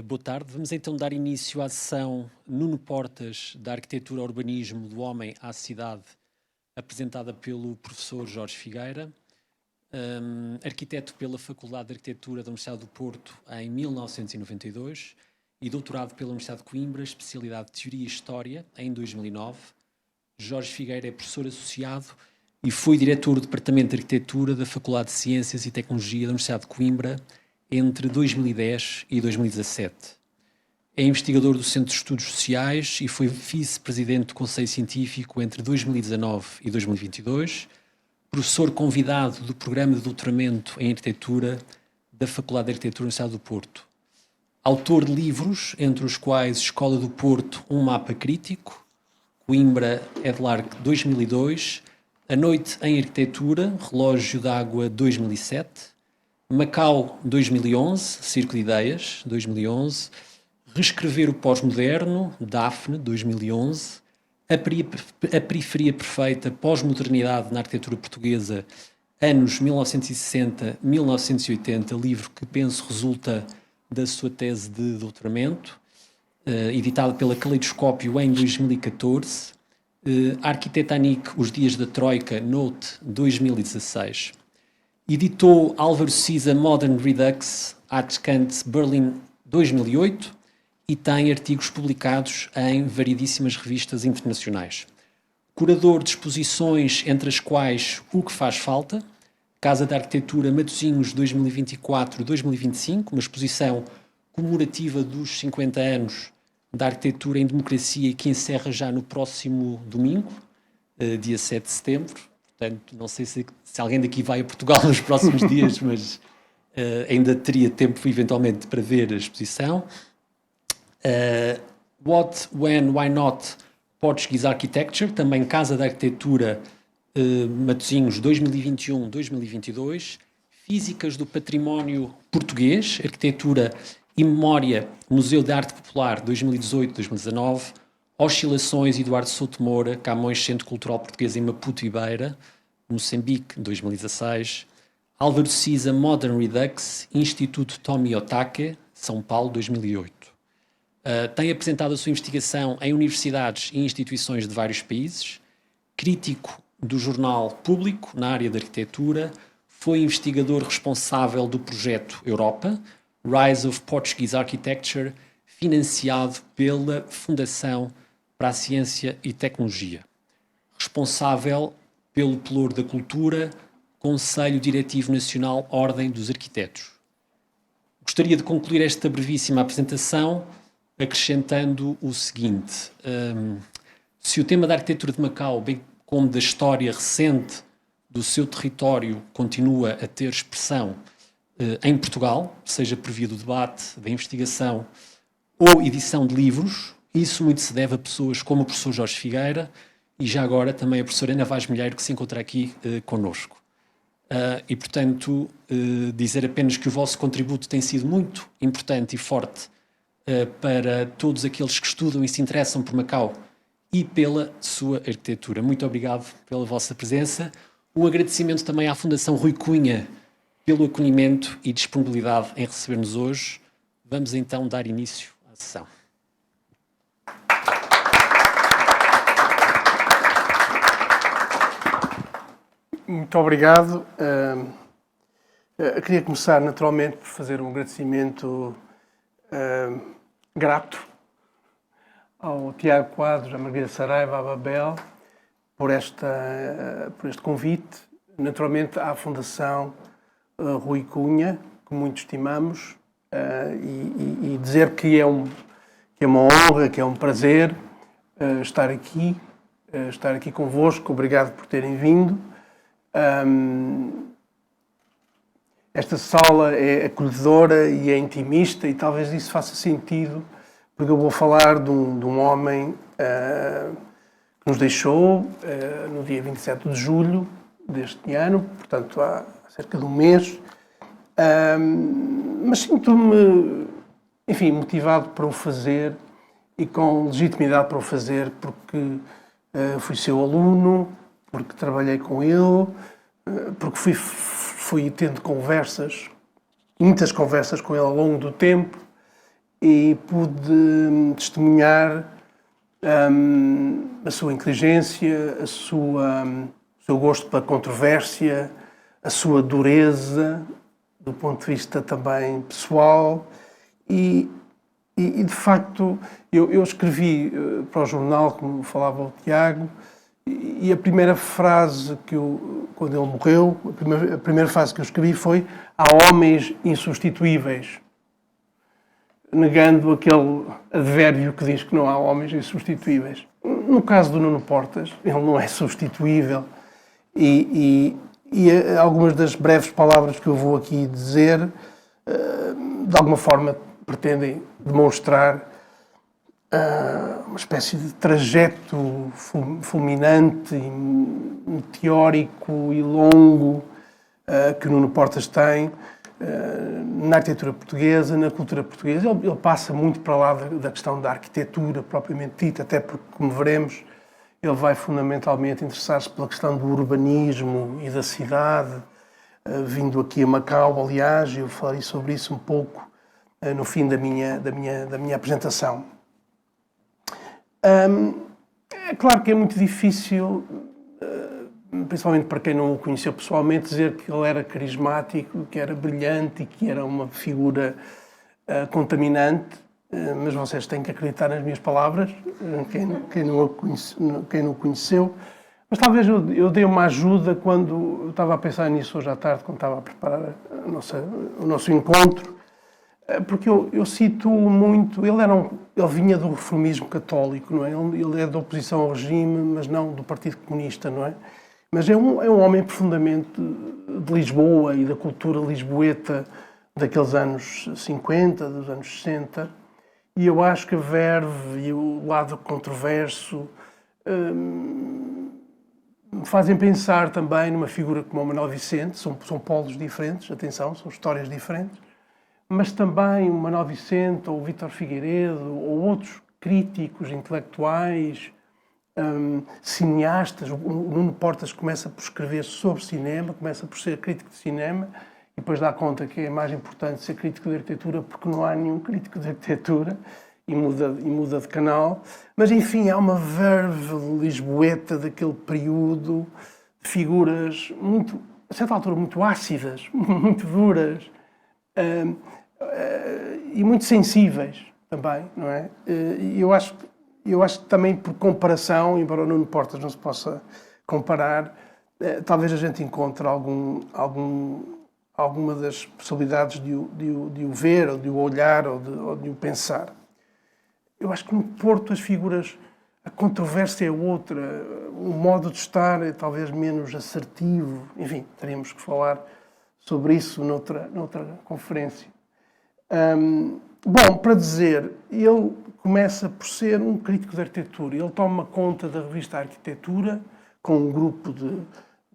Boa tarde. Vamos então dar início à sessão Nuno Portas, da Arquitetura, Urbanismo, do Homem à Cidade, apresentada pelo professor Jorge Figueira, arquiteto pela Faculdade de Arquitetura da Universidade do Porto em 1992 e doutorado pela Universidade de Coimbra, especialidade de Teoria e História, em 2009. Jorge Figueira é professor associado e foi diretor do Departamento de Arquitetura da Faculdade de Ciências e Tecnologia da Universidade de Coimbra entre 2010 e 2017. É investigador do Centro de Estudos Sociais e foi vice-presidente do Conselho Científico entre 2019 e 2022, professor convidado do Programa de Doutoramento em Arquitetura da Faculdade de Arquitetura da Universidade do Porto. Autor de livros, entre os quais Escola do Porto, um mapa crítico, Coimbra Edlarc 2002, A Noite em Arquitetura, Relógio d'Água 2007, Macau 2011, Circo de Ideias 2011, Reescrever o Pós-Moderno, Dafne 2011, A Periferia Perfeita, Pós-Modernidade na Arquitetura Portuguesa, anos 1960-1980, livro que penso resulta da sua tese de doutoramento, editado pela Caleidoscópio em 2014, Arquitectonique, Os Dias da Troika, Note 2016. Editou Álvaro Siza Modern Redux, Artskant Berlin 2008 e tem artigos publicados em variedíssimas revistas internacionais. Curador de exposições, entre as quais O que Faz Falta, Casa da Arquitetura Matosinhos 2024-2025, uma exposição comemorativa dos 50 anos da arquitetura em democracia e que encerra já no próximo domingo, dia 7 de setembro. Portanto, não sei se alguém daqui vai a Portugal nos próximos dias, mas ainda teria tempo eventualmente para ver a exposição. What, When, Why Not? Portuguese Architecture, também Casa da Arquitetura Matosinhos 2021-2022. Físicas do Património Português, Arquitetura e Memória, Museu de Arte Popular 2018-2019. Oscilações, Eduardo Souto Moura, Camões Centro Cultural Português em Maputo e Beira, Moçambique, 2016. Álvaro Siza, Modern Redux, Instituto Tomi Otake, São Paulo, 2008. Tem apresentado a sua investigação em universidades e instituições de vários países, crítico do jornal Público na área da arquitetura, foi investigador responsável do projeto Europa, Rise of Portuguese Architecture, financiado pela Fundação para a Ciência e Tecnologia. Responsável pelo Pelour da Cultura, Conselho Diretivo Nacional Ordem dos Arquitetos. Gostaria de concluir esta brevíssima apresentação acrescentando o seguinte. Se o tema da arquitetura de Macau, bem como da história recente do seu território, continua a ter expressão em Portugal, seja por via do debate, da investigação ou edição de livros, isso muito se deve a pessoas como o professor Jorge Figueira e já agora também a professora Ana Vaz Milheiro, que se encontra aqui connosco. E, portanto, dizer apenas que o vosso contributo tem sido muito importante e forte para todos aqueles que estudam e se interessam por Macau e pela sua arquitetura. Muito obrigado pela vossa presença. Um agradecimento também à Fundação Rui Cunha pelo acolhimento e disponibilidade em receber-nos hoje. Vamos então dar início à sessão. Muito obrigado. Queria começar naturalmente por fazer um agradecimento grato ao Tiago Quadros, à Margarida Saraiva, à Babel, por este convite. Naturalmente à Fundação Rui Cunha, que muito estimamos, e dizer que é uma honra, que é um prazer estar aqui convosco. Obrigado por terem vindo. Esta sala é acolhedora e é intimista e talvez isso faça sentido, porque eu vou falar de um homem que nos deixou no dia 27 de julho deste ano, portanto há cerca de um mês, mas sinto-me, enfim, motivado para o fazer e com legitimidade para o fazer, porque fui seu aluno, porque trabalhei com ele, porque fui tendo muitas conversas com ele ao longo do tempo e pude testemunhar a sua inteligência, o seu gosto pela controvérsia, a sua dureza, do ponto de vista também pessoal. E de facto, eu escrevi para o jornal, como falava o Tiago, e a primeira frase quando ele morreu, a primeira frase que eu escrevi foi: há homens insubstituíveis, negando aquele advérbio que diz que não há homens insubstituíveis. No caso do Nuno Portas, ele não é substituível, e algumas das breves palavras que eu vou aqui dizer, de alguma forma, pretendem demonstrar uma espécie de trajeto fulminante, meteórico e longo que Nuno Portas tem na arquitetura portuguesa, na cultura portuguesa. Ele passa muito para lá da questão da arquitetura propriamente dita, até porque, como veremos, ele vai fundamentalmente interessar-se pela questão do urbanismo e da cidade, vindo aqui a Macau, aliás, e eu falarei sobre isso um pouco no fim da minha apresentação. É claro que é muito difícil, principalmente para quem não o conheceu pessoalmente, dizer que ele era carismático, que era brilhante e que era uma figura contaminante, mas vocês têm que acreditar nas minhas palavras, quem não o conheceu. Mas talvez eu dei uma ajuda quando eu estava a pensar nisso hoje à tarde, quando estava a preparar o nosso encontro, porque eu cito muito. Ele vinha do reformismo católico, não é? Ele é da oposição ao regime, mas não do Partido Comunista, não é? Mas é um homem profundamente de Lisboa e da cultura lisboeta daqueles anos 50, dos anos 60, e eu acho que a verve e o lado controverso me fazem pensar também numa figura como o Manuel Vicente. São polos diferentes, atenção, são histórias diferentes, mas também o Manuel Vicente ou o Vítor Figueiredo ou outros críticos intelectuais, cineastas. O Nuno Portas começa por escrever sobre cinema, começa por ser crítico de cinema e depois dá conta que é mais importante ser crítico de arquitetura porque não há nenhum crítico de arquitetura e muda de canal. Mas enfim, há uma verve lisboeta daquele período, de figuras muito, a certa altura, muito ácidas, muito duras, e muito sensíveis também, não é? E eu acho que também por comparação, embora o Nuno Portas não se possa comparar, talvez a gente encontre alguma das possibilidades de o ver, ou de o olhar, ou de o pensar. Eu acho que no Porto as figuras, a controvérsia é outra, o modo de estar é talvez menos assertivo. Enfim, teríamos que falar sobre isso noutra conferência. Bom, para dizer, ele começa por ser um crítico de arquitetura. Ele toma conta da revista Arquitetura com um grupo de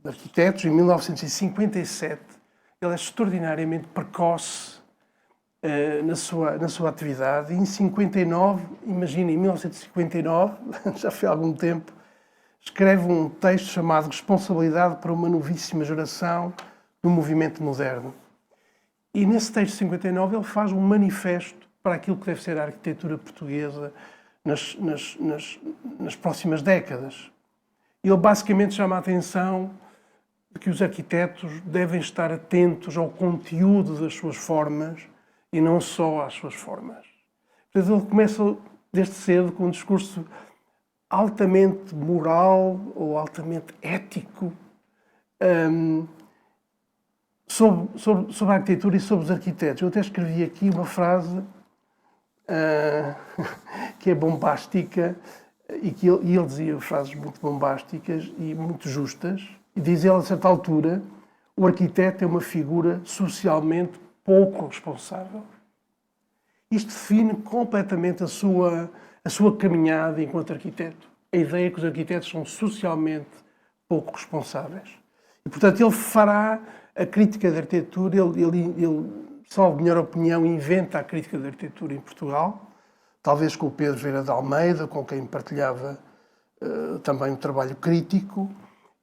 arquitetos em 1957. Ele é extraordinariamente precoce na sua atividade. E em 59, imagina, em 1959, já foi há algum tempo, escreve um texto chamado Responsabilidade para uma Novíssima Geração do Movimento Moderno. E nesse texto de 59 ele faz um manifesto para aquilo que deve ser a arquitetura portuguesa nas próximas décadas. Ele basicamente chama a atenção de que os arquitetos devem estar atentos ao conteúdo das suas formas e não só às suas formas. Portanto, ele começa desde cedo com um discurso altamente moral ou altamente ético sobre a arquitetura e sobre os arquitetos. Eu até escrevi aqui uma frase que é bombástica e ele dizia frases muito bombásticas e muito justas. E diz ele, a certa altura, o arquiteto é uma figura socialmente pouco responsável. Isto define completamente a sua caminhada enquanto arquiteto. A ideia é que os arquitetos são socialmente pouco responsáveis. E, portanto, ele fará a crítica da arquitetura, ele, salvo melhor opinião, inventa a crítica da arquitetura em Portugal, talvez com o Pedro Vieira de Almeida, com quem partilhava também um trabalho crítico,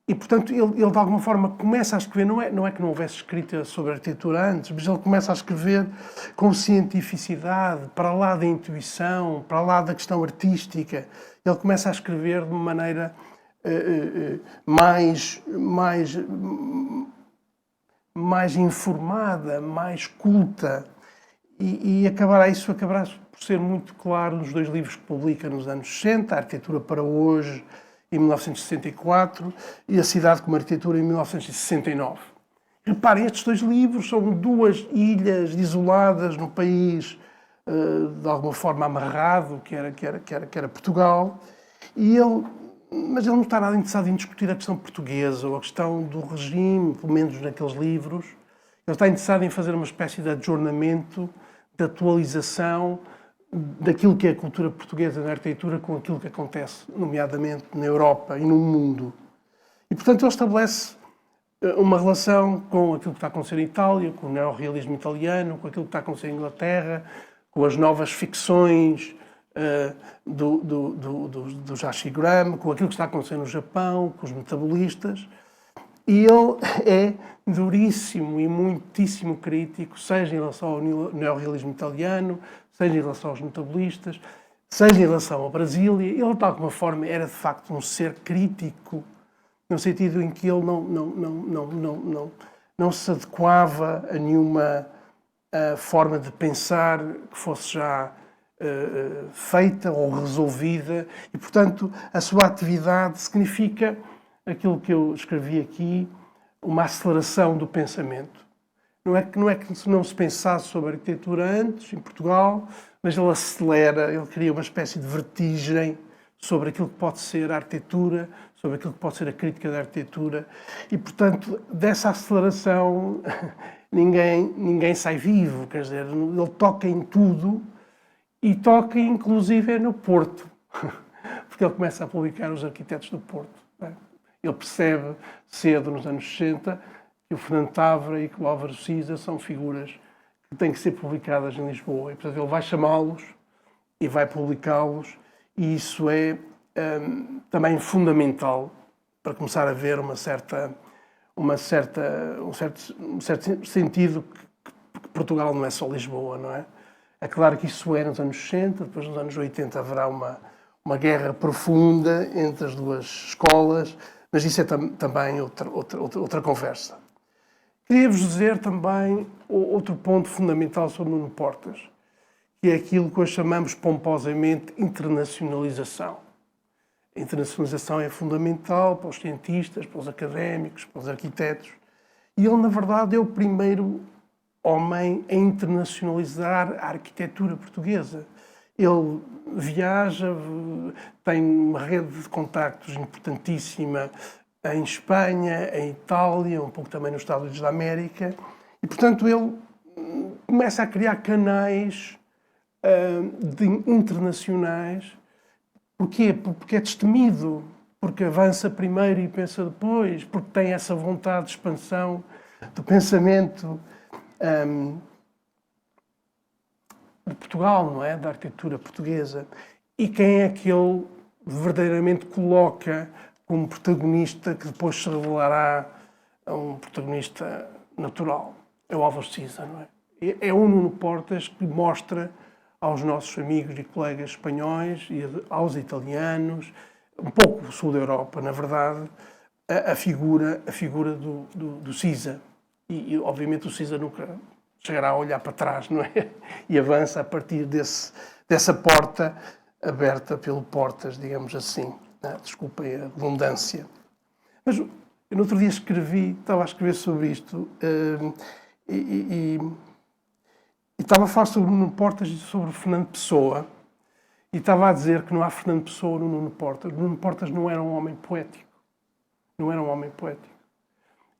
E, portanto, ele de alguma forma começa a escrever, não é que não houvesse escrita sobre arquitetura antes, mas ele começa a escrever com cientificidade, para lá da intuição, para lá da questão artística. Ele começa a escrever de uma maneira mais informada, mais culta. E acabará por ser muito claro nos 2 livros que publica nos anos 60, A Arquitetura para Hoje, em 1964, e A Cidade como Arquitetura, em 1969. Reparem, estes 2 livros são 2 ilhas isoladas no país, de alguma forma amarrado, que era Portugal, mas ele não está nada interessado em discutir a questão portuguesa ou a questão do regime, pelo menos naqueles livros. Ele está interessado em fazer uma espécie de adjornamento, de atualização daquilo que é a cultura portuguesa na arquitetura com aquilo que acontece, nomeadamente na Europa e no mundo. E, portanto, ele estabelece uma relação com aquilo que está a acontecer em Itália, com o neorrealismo italiano, com aquilo que está a acontecer em Inglaterra, com as novas ficções do Jashi Graham, com aquilo que está a acontecer no Japão, com os metabolistas. E ele é duríssimo e muitíssimo crítico, seja em relação ao neorrealismo italiano, seja em relação aos metabolistas, seja em relação ao Brasília. Ele, de alguma forma, era de facto um ser crítico, no sentido em que ele não se adequava a nenhuma forma de pensar que fosse já feita ou resolvida. E, portanto, a sua atividade significa aquilo que eu escrevi aqui, uma aceleração do pensamento. Não é que não se pensasse sobre a arquitetura antes, em Portugal, mas ele acelera, ele cria uma espécie de vertigem sobre aquilo que pode ser a arquitetura, sobre aquilo que pode ser a crítica da arquitetura. E, portanto, dessa aceleração ninguém sai vivo. Quer dizer, ele toca em tudo e toca inclusive no Porto, porque ele começa a publicar Os Arquitetos do Porto. Ele percebe cedo, nos anos 60, que o Fernando Távora e que o Álvaro Siza são figuras que têm que ser publicadas em Lisboa. E, portanto, ele vai chamá-los e vai publicá-los, e isso é também fundamental para começar a ver um certo sentido que Portugal não é só Lisboa, não é? É claro que isso é nos anos 60, depois nos anos 80 haverá uma guerra profunda entre as 2 escolas, mas isso é também outra conversa. Queria-vos dizer também outro ponto fundamental sobre Nuno Portas, que é aquilo que hoje chamamos pomposamente internacionalização. A internacionalização é fundamental para os cientistas, para os académicos, para os arquitetos, e ele, na verdade, é o primeiro homem a internacionalizar a arquitetura portuguesa. Ele viaja, tem uma rede de contactos importantíssima em Espanha, em Itália, um pouco também nos Estados Unidos da América, e, portanto, ele começa a criar canais internacionais. Porquê? Porque é destemido, porque avança primeiro e pensa depois, porque tem essa vontade de expansão do pensamento de Portugal, não é? Da arquitetura portuguesa. E quem é que ele verdadeiramente coloca como protagonista, que depois se revelará um protagonista natural? É o Álvaro Siza, não é? É o Nuno Portas que mostra aos nossos amigos e colegas espanhóis e aos italianos, um pouco do sul da Europa, na verdade, a figura do Siza. E, obviamente, o Siza nunca chegará a olhar para trás, não é? E avança a partir dessa porta aberta pelo Portas, digamos assim. Desculpem a redundância. Mas eu, no outro dia estava a escrever sobre isto, e estava a falar sobre o Nuno Portas e sobre o Fernando Pessoa, e estava a dizer que não há Fernando Pessoa no Nuno Portas. O Nuno Portas não era um homem poético. Não era um homem poético.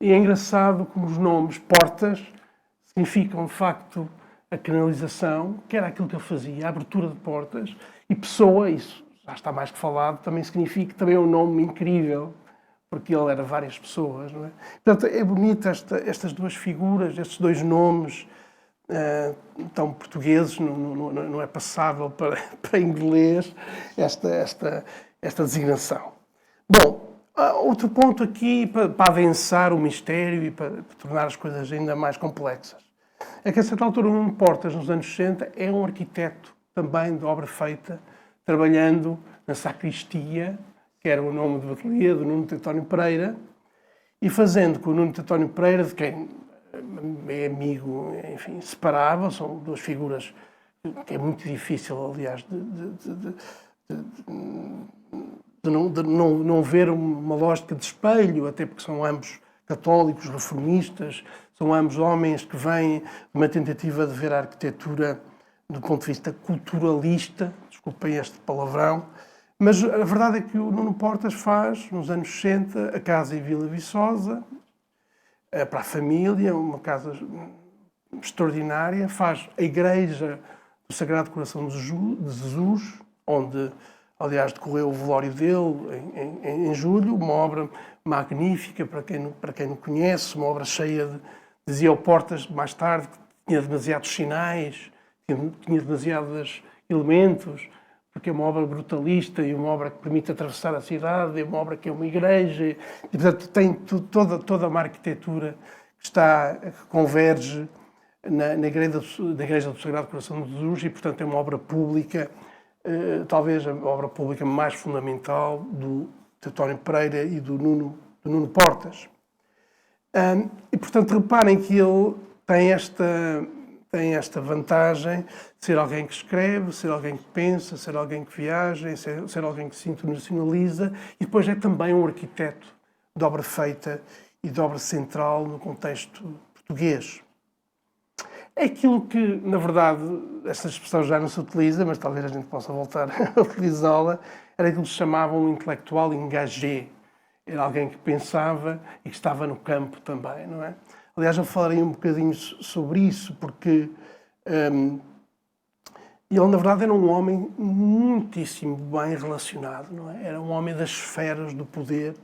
E é engraçado como os nomes Portas significam, de facto, a canalização, que era aquilo que ele fazia, a abertura de portas, e Pessoa, isso já está mais que falado, também significa, também é um nome incrível, porque ele era várias pessoas, não é? Portanto, é bonito estas 2 figuras, estes 2 nomes, tão portugueses, não é passável para inglês esta designação. Bom, Outro ponto aqui, para adensar o mistério e para tornar as coisas ainda mais complexas, é que a certa altura o Nuno Portas, nos anos 60, é um arquiteto também de obra feita, trabalhando na sacristia, que era o nome do ateliê do Nuno António Pereira, e fazendo com o Nuno António Pereira, de quem é amigo, enfim, separável, são duas figuras que é muito difícil, aliás, de não ver uma lógica de espelho, até porque são ambos católicos, reformistas, são ambos homens que vêm de uma tentativa de ver a arquitetura do ponto de vista culturalista, desculpem este palavrão, mas a verdade é que o Nuno Portas faz, nos anos 60, a casa em Vila Viçosa, para a família, uma casa extraordinária, faz a igreja do Sagrado Coração de Jesus, onde, aliás, decorreu o velório dele em julho, uma obra magnífica, para quem não conhece, uma obra cheia de... Dizia o Portas, mais tarde, que tinha demasiados sinais, tinha demasiados elementos, porque é uma obra brutalista e uma obra que permite atravessar a cidade, é uma obra que é uma igreja, e, portanto, tem toda uma arquitetura que converge na igreja do Sagrado Coração de Jesus e, portanto, é uma obra pública, talvez a obra pública mais fundamental do António Pereira e do Nuno Portas. E, portanto, reparem que ele tem esta vantagem de ser alguém que escreve, ser alguém que pensa, ser alguém que viaja, ser alguém que se internacionaliza e depois é também um arquiteto de obra feita e de obra central no contexto português. É aquilo que, na verdade, esta expressão já não se utiliza, mas talvez a gente possa voltar a utilizá-la, era aquilo que se chamava um intelectual engagé. Era alguém que pensava e que estava no campo também, não é? Aliás, eu falarei um bocadinho sobre isso, porque ele, na verdade, era um homem muitíssimo bem relacionado, não é? Era um homem das esferas do poder,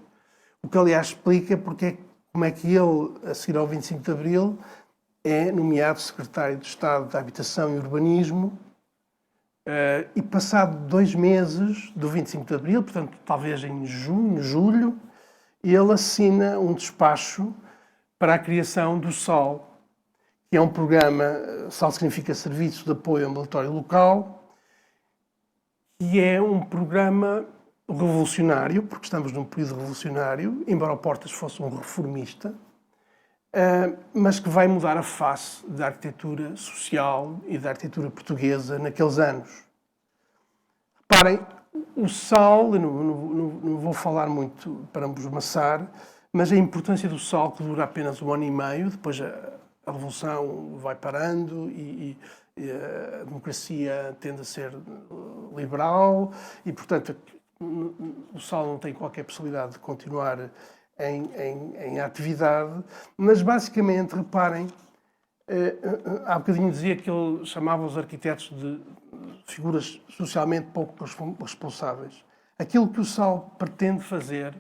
o que, aliás, explica como é que ele, a seguir ao 25 de Abril, é nomeado secretário de Estado da Habitação e Urbanismo e passado 2 meses do 25 de Abril, portanto, talvez em junho, julho, ele assina um despacho para a criação do SAL, que é um programa, SAL significa Serviço de Apoio Ambulatório Local, e é um programa revolucionário, porque estamos num período revolucionário, embora o Portas fosse um reformista, mas que vai mudar a face da arquitetura social e da arquitetura portuguesa naqueles anos. Reparem, o SAL, não vou falar muito para vos maçar, mas a importância do SAL, que dura apenas 1 ano e meio, depois a Revolução vai parando e a democracia tende a ser liberal e, portanto, o SAL não tem qualquer possibilidade de continuar em atividade, mas basicamente, reparem, há bocadinho dizia que ele chamava os arquitetos de figuras socialmente pouco responsáveis. Aquilo que o SAL pretende fazer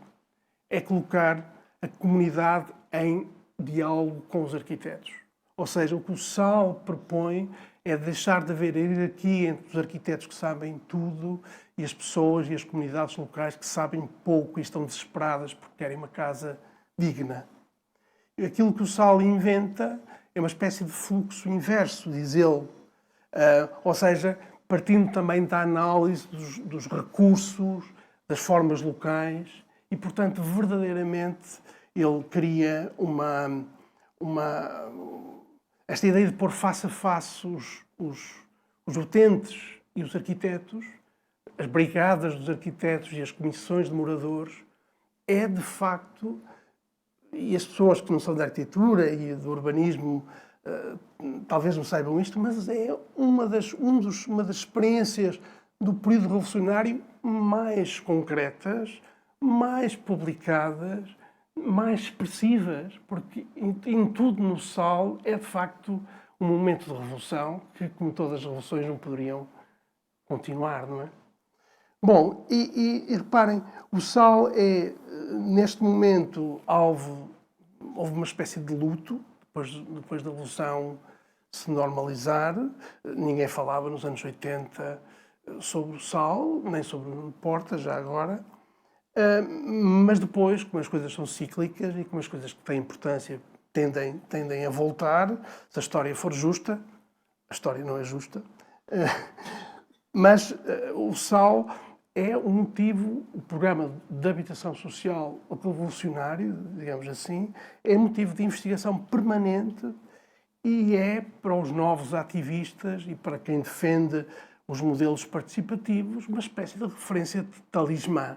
é colocar a comunidade em diálogo com os arquitetos. Ou seja, o que o SAL propõe é deixar de haver hierarquia entre os arquitetos que sabem tudo e as pessoas e as comunidades locais que sabem pouco e estão desesperadas porque querem uma casa digna. E aquilo que o SAL inventa é uma espécie de fluxo inverso, diz ele. Ou seja, partindo também da análise dos recursos, das formas locais e, portanto, verdadeiramente ele cria esta ideia de pôr face a face os utentes e os arquitetos, as brigadas dos arquitetos e as comissões de moradores, é de facto, e as pessoas que não são da arquitetura e do urbanismo talvez não saibam isto, mas é uma das experiências do período revolucionário mais concretas, mais publicadas, mais expressivas, porque em tudo no SAL é de facto um momento de revolução que, como todas as revoluções, não poderiam continuar, não é? Bom, e reparem, o SAL é, neste momento, houve uma espécie de luto, depois da Revolução se normalizar. Ninguém falava nos anos 80 sobre o SAL, nem sobre o Portas, já agora. Mas depois, como as coisas são cíclicas e como as coisas que têm importância tendem a voltar, se a história for justa, a história não é justa, mas o SAL é um motivo, o programa de habitação social revolucionário, digamos assim, é motivo de investigação permanente e é para os novos ativistas e para quem defende os modelos participativos uma espécie de referência de talismã.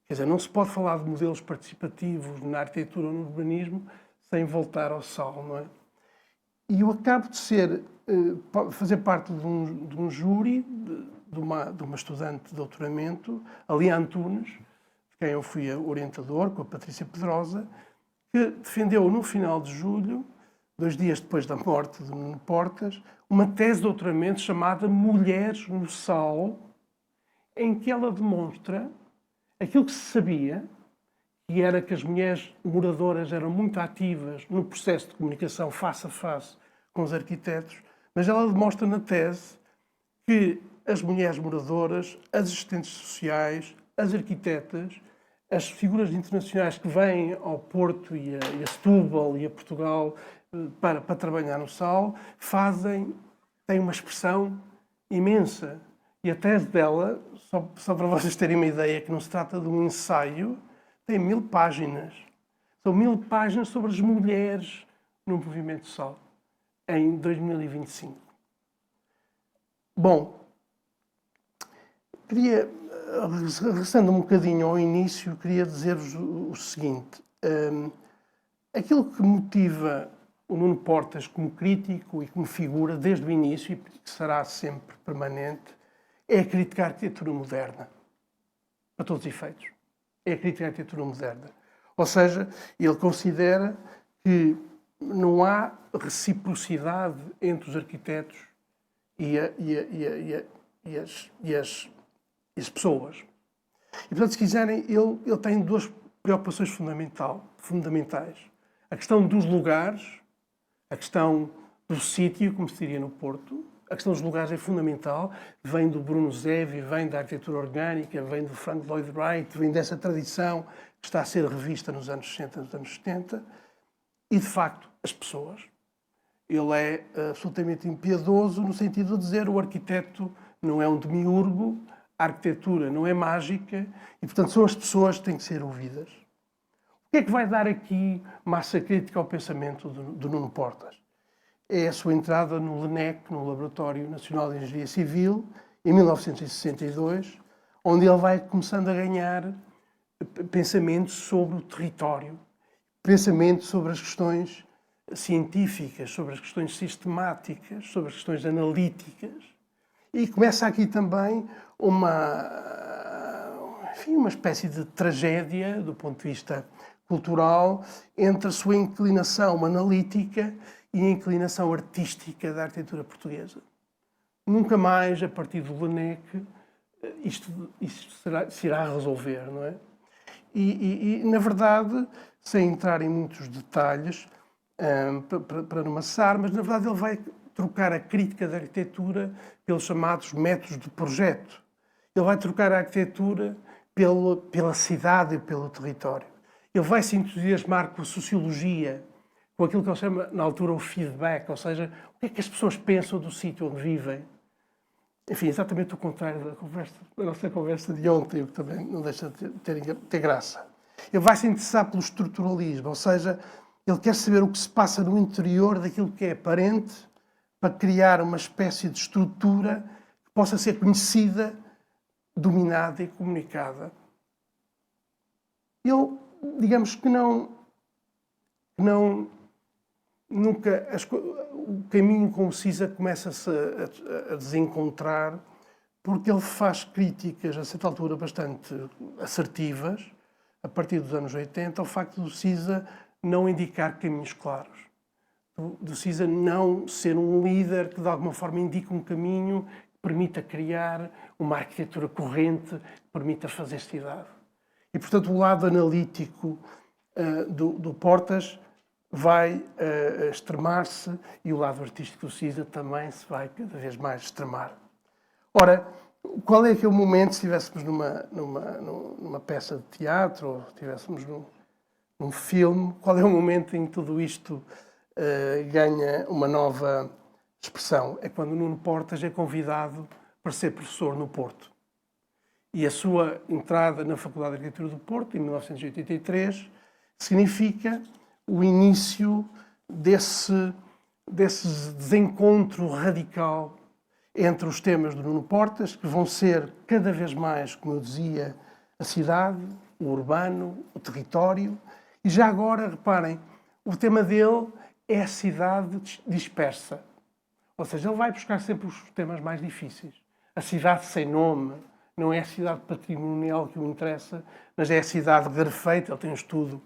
Quer dizer, não se pode falar de modelos participativos na arquitetura ou no urbanismo sem voltar ao SAL, não é? E eu acabo de fazer parte de um júri de uma estudante de doutoramento, a Lia Antunes, de quem eu fui orientador, com a Patrícia Pedrosa, que defendeu no final de julho, 2 dias depois da morte de Nuno Portas, uma tese de doutoramento chamada Mulheres no SAL, em que ela demonstra aquilo que se sabia, que era que as mulheres moradoras eram muito ativas no processo de comunicação face a face com os arquitetos, mas ela demonstra na tese que as mulheres moradoras, as assistentes sociais, as arquitetas, as figuras internacionais que vêm ao Porto e a Setúbal e a Portugal para trabalhar no SAL, têm uma expressão imensa. E a tese dela, só para vocês terem uma ideia, que não se trata de um ensaio, tem 1000 páginas. São 1000 páginas sobre as mulheres no movimento SAL, em 2025. Bom, regressando um bocadinho ao início, queria dizer-vos o seguinte. Aquilo que motiva o Nuno Portas como crítico e como figura desde o início, e que será sempre permanente, é a crítica à arquitetura moderna, para todos os efeitos. É a crítica à arquitetura moderna. Ou seja, ele considera que não há reciprocidade entre os arquitetos e as pessoas. E, portanto, se quiserem, ele tem 2 preocupações fundamentais. A questão dos lugares, a questão do sítio, como se diria no Porto. A questão dos lugares é fundamental. Vem do Bruno Zevi, vem da arquitetura orgânica, vem do Frank Lloyd Wright, vem dessa tradição que está a ser revista nos anos 60, nos anos 70. E, de facto, as pessoas. Ele é absolutamente impiedoso no sentido de dizer o arquiteto não é um demiurgo, a arquitetura não é mágica e, portanto, são as pessoas que têm que ser ouvidas. O que é que vai dar aqui massa crítica ao pensamento do Nuno Portas? É a sua entrada no LNEC, no Laboratório Nacional de Engenharia Civil, em 1962, onde ele vai começando a ganhar pensamentos sobre o território, pensamentos sobre as questões científicas, sobre as questões sistemáticas, sobre as questões analíticas. E começa aqui também uma espécie de tragédia, do ponto de vista cultural, entre a sua inclinação analítica e a inclinação artística da arquitetura portuguesa. Nunca mais, a partir do LNEC, isto se irá resolver, não é? E, na verdade, sem entrar em muitos detalhes, para não amassar, mas, na verdade, ele vai trocar a crítica da arquitetura pelos chamados métodos de projeto. Ele vai trocar a arquitetura pela cidade e pelo território. Ele vai se entusiasmar com a sociologia, com aquilo que ele chama, na altura, o feedback, ou seja, o que é que as pessoas pensam do sítio onde vivem. Enfim, exatamente o contrário da nossa conversa de ontem, o que também não deixa de ter graça. Ele vai se interessar pelo estruturalismo, ou seja, ele quer saber o que se passa no interior daquilo que é aparente para criar uma espécie de estrutura que possa ser conhecida, dominada e comunicada. Ele, digamos que nunca o caminho com o CISA começa-se a desencontrar, porque ele faz críticas, a certa altura, bastante assertivas, a partir dos anos 80, ao facto do CISA não indicar caminhos claros. Do CISA não ser um líder que, de alguma forma, indique um caminho que permita criar uma arquitetura corrente, que permita fazer cidade. E, portanto, o lado analítico do Portas vai extremar-se e o lado artístico do CISA também se vai cada vez mais extremar. Ora, Qual é que é o momento, se estivéssemos numa peça de teatro ou estivéssemos num filme, qual é o momento em que tudo isto ganha uma nova expressão? É quando Nuno Portas é convidado para ser professor no Porto. E a sua entrada na Faculdade de Arquitetura do Porto, em 1983, significa o início desse desencontro radical entre os temas do Nuno Portas, que vão ser cada vez mais, como eu dizia, a cidade, o urbano, o território. E já agora, reparem, o tema dele é a cidade dispersa. Ou seja, ele vai buscar sempre os temas mais difíceis. A cidade sem nome, não é a cidade patrimonial que o interessa, mas é a cidade rarefeita. Ele tem um estudo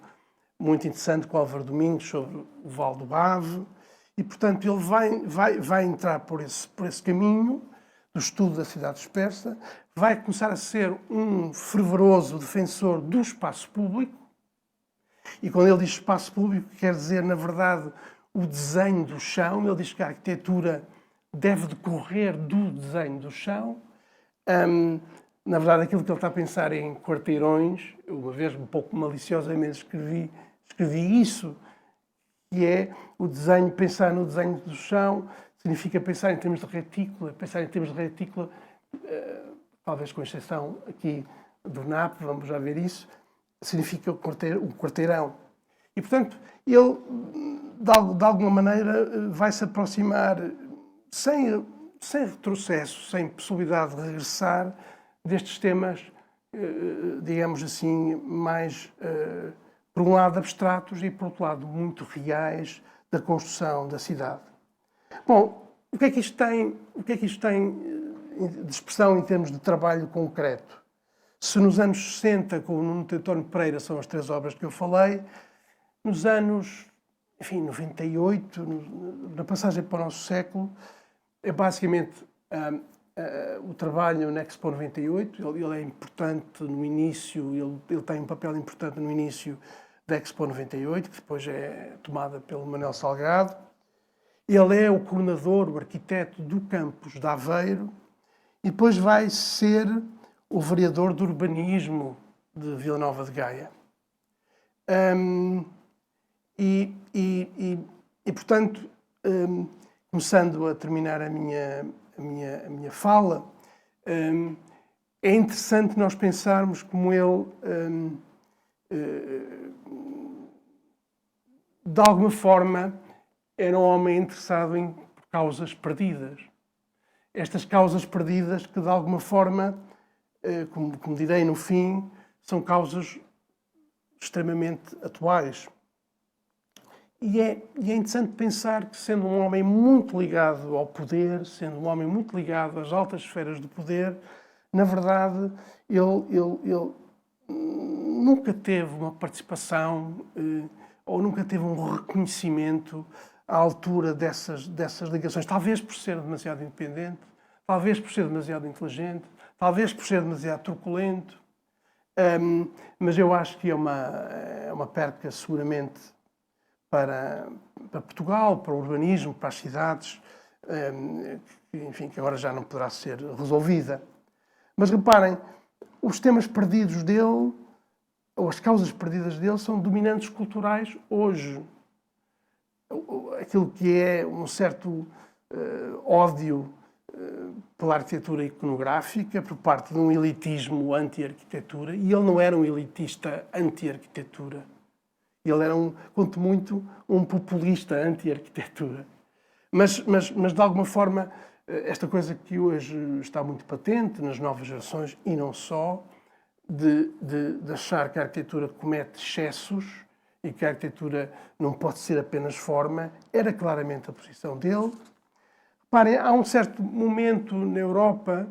muito interessante com o Álvaro Domingos sobre o Val do Ave. E, portanto, ele vai entrar por esse caminho do estudo da cidade dispersa, vai começar a ser um fervoroso defensor do espaço público. E quando ele diz espaço público, quer dizer, na verdade, o desenho do chão. Ele diz que a arquitetura deve decorrer do desenho do chão. Na verdade, aquilo que ele está a pensar é em quarteirões. Eu, uma vez, um pouco maliciosamente, escrevi isso, que é o desenho, pensar no desenho do chão, significa pensar em termos de retícula, talvez com exceção aqui do NAP, vamos já ver isso, significa o quarteirão. E, portanto, ele, de alguma maneira, vai se aproximar, sem retrocesso, sem possibilidade de regressar, destes temas, digamos assim, mais, por um lado, abstratos e, por outro lado, muito reais da construção da cidade. Bom, o que é que isto tem de expressão em termos de trabalho concreto? Se nos anos 60, com o Nuno António Pereira, são as 3 obras que eu falei, nos anos, 98, na passagem para o nosso século, é basicamente o trabalho na Expo 98. Ele é importante no início, ele tem um papel importante no início da Expo 98, que depois é tomada pelo Manuel Salgado. Ele é o coordenador, o arquiteto do campus de Aveiro, e depois vai ser o vereador de urbanismo de Vila Nova de Gaia. Portanto, começando a terminar a minha fala, é interessante nós pensarmos como ele, de alguma forma, era um homem interessado em causas perdidas. Estas causas perdidas que, de alguma forma, como direi no fim, são causas extremamente atuais. E é interessante pensar que, sendo um homem muito ligado ao poder, sendo um homem muito ligado às altas esferas do poder, na verdade, ele nunca teve uma participação ou nunca teve um reconhecimento à altura dessas ligações. Talvez por ser demasiado independente, talvez por ser demasiado inteligente, talvez por ser demasiado truculento, mas eu acho que é uma perca seguramente para Portugal, para o urbanismo, para as cidades, enfim, que agora já não poderá ser resolvida. Mas reparem, os temas perdidos dele, ou as causas perdidas dele, são dominantes culturais hoje. Aquilo que é um certo ódio pela arquitetura iconográfica por parte de um elitismo anti-arquitetura, e ele não era um elitista anti-arquitetura. Ele era, quanto muito, um populista anti-arquitetura. Mas, de alguma forma, esta coisa que hoje está muito patente nas novas gerações, e não só, de achar que a arquitetura comete excessos e que a arquitetura não pode ser apenas forma, era claramente a posição dele. Reparem, há um certo momento na Europa,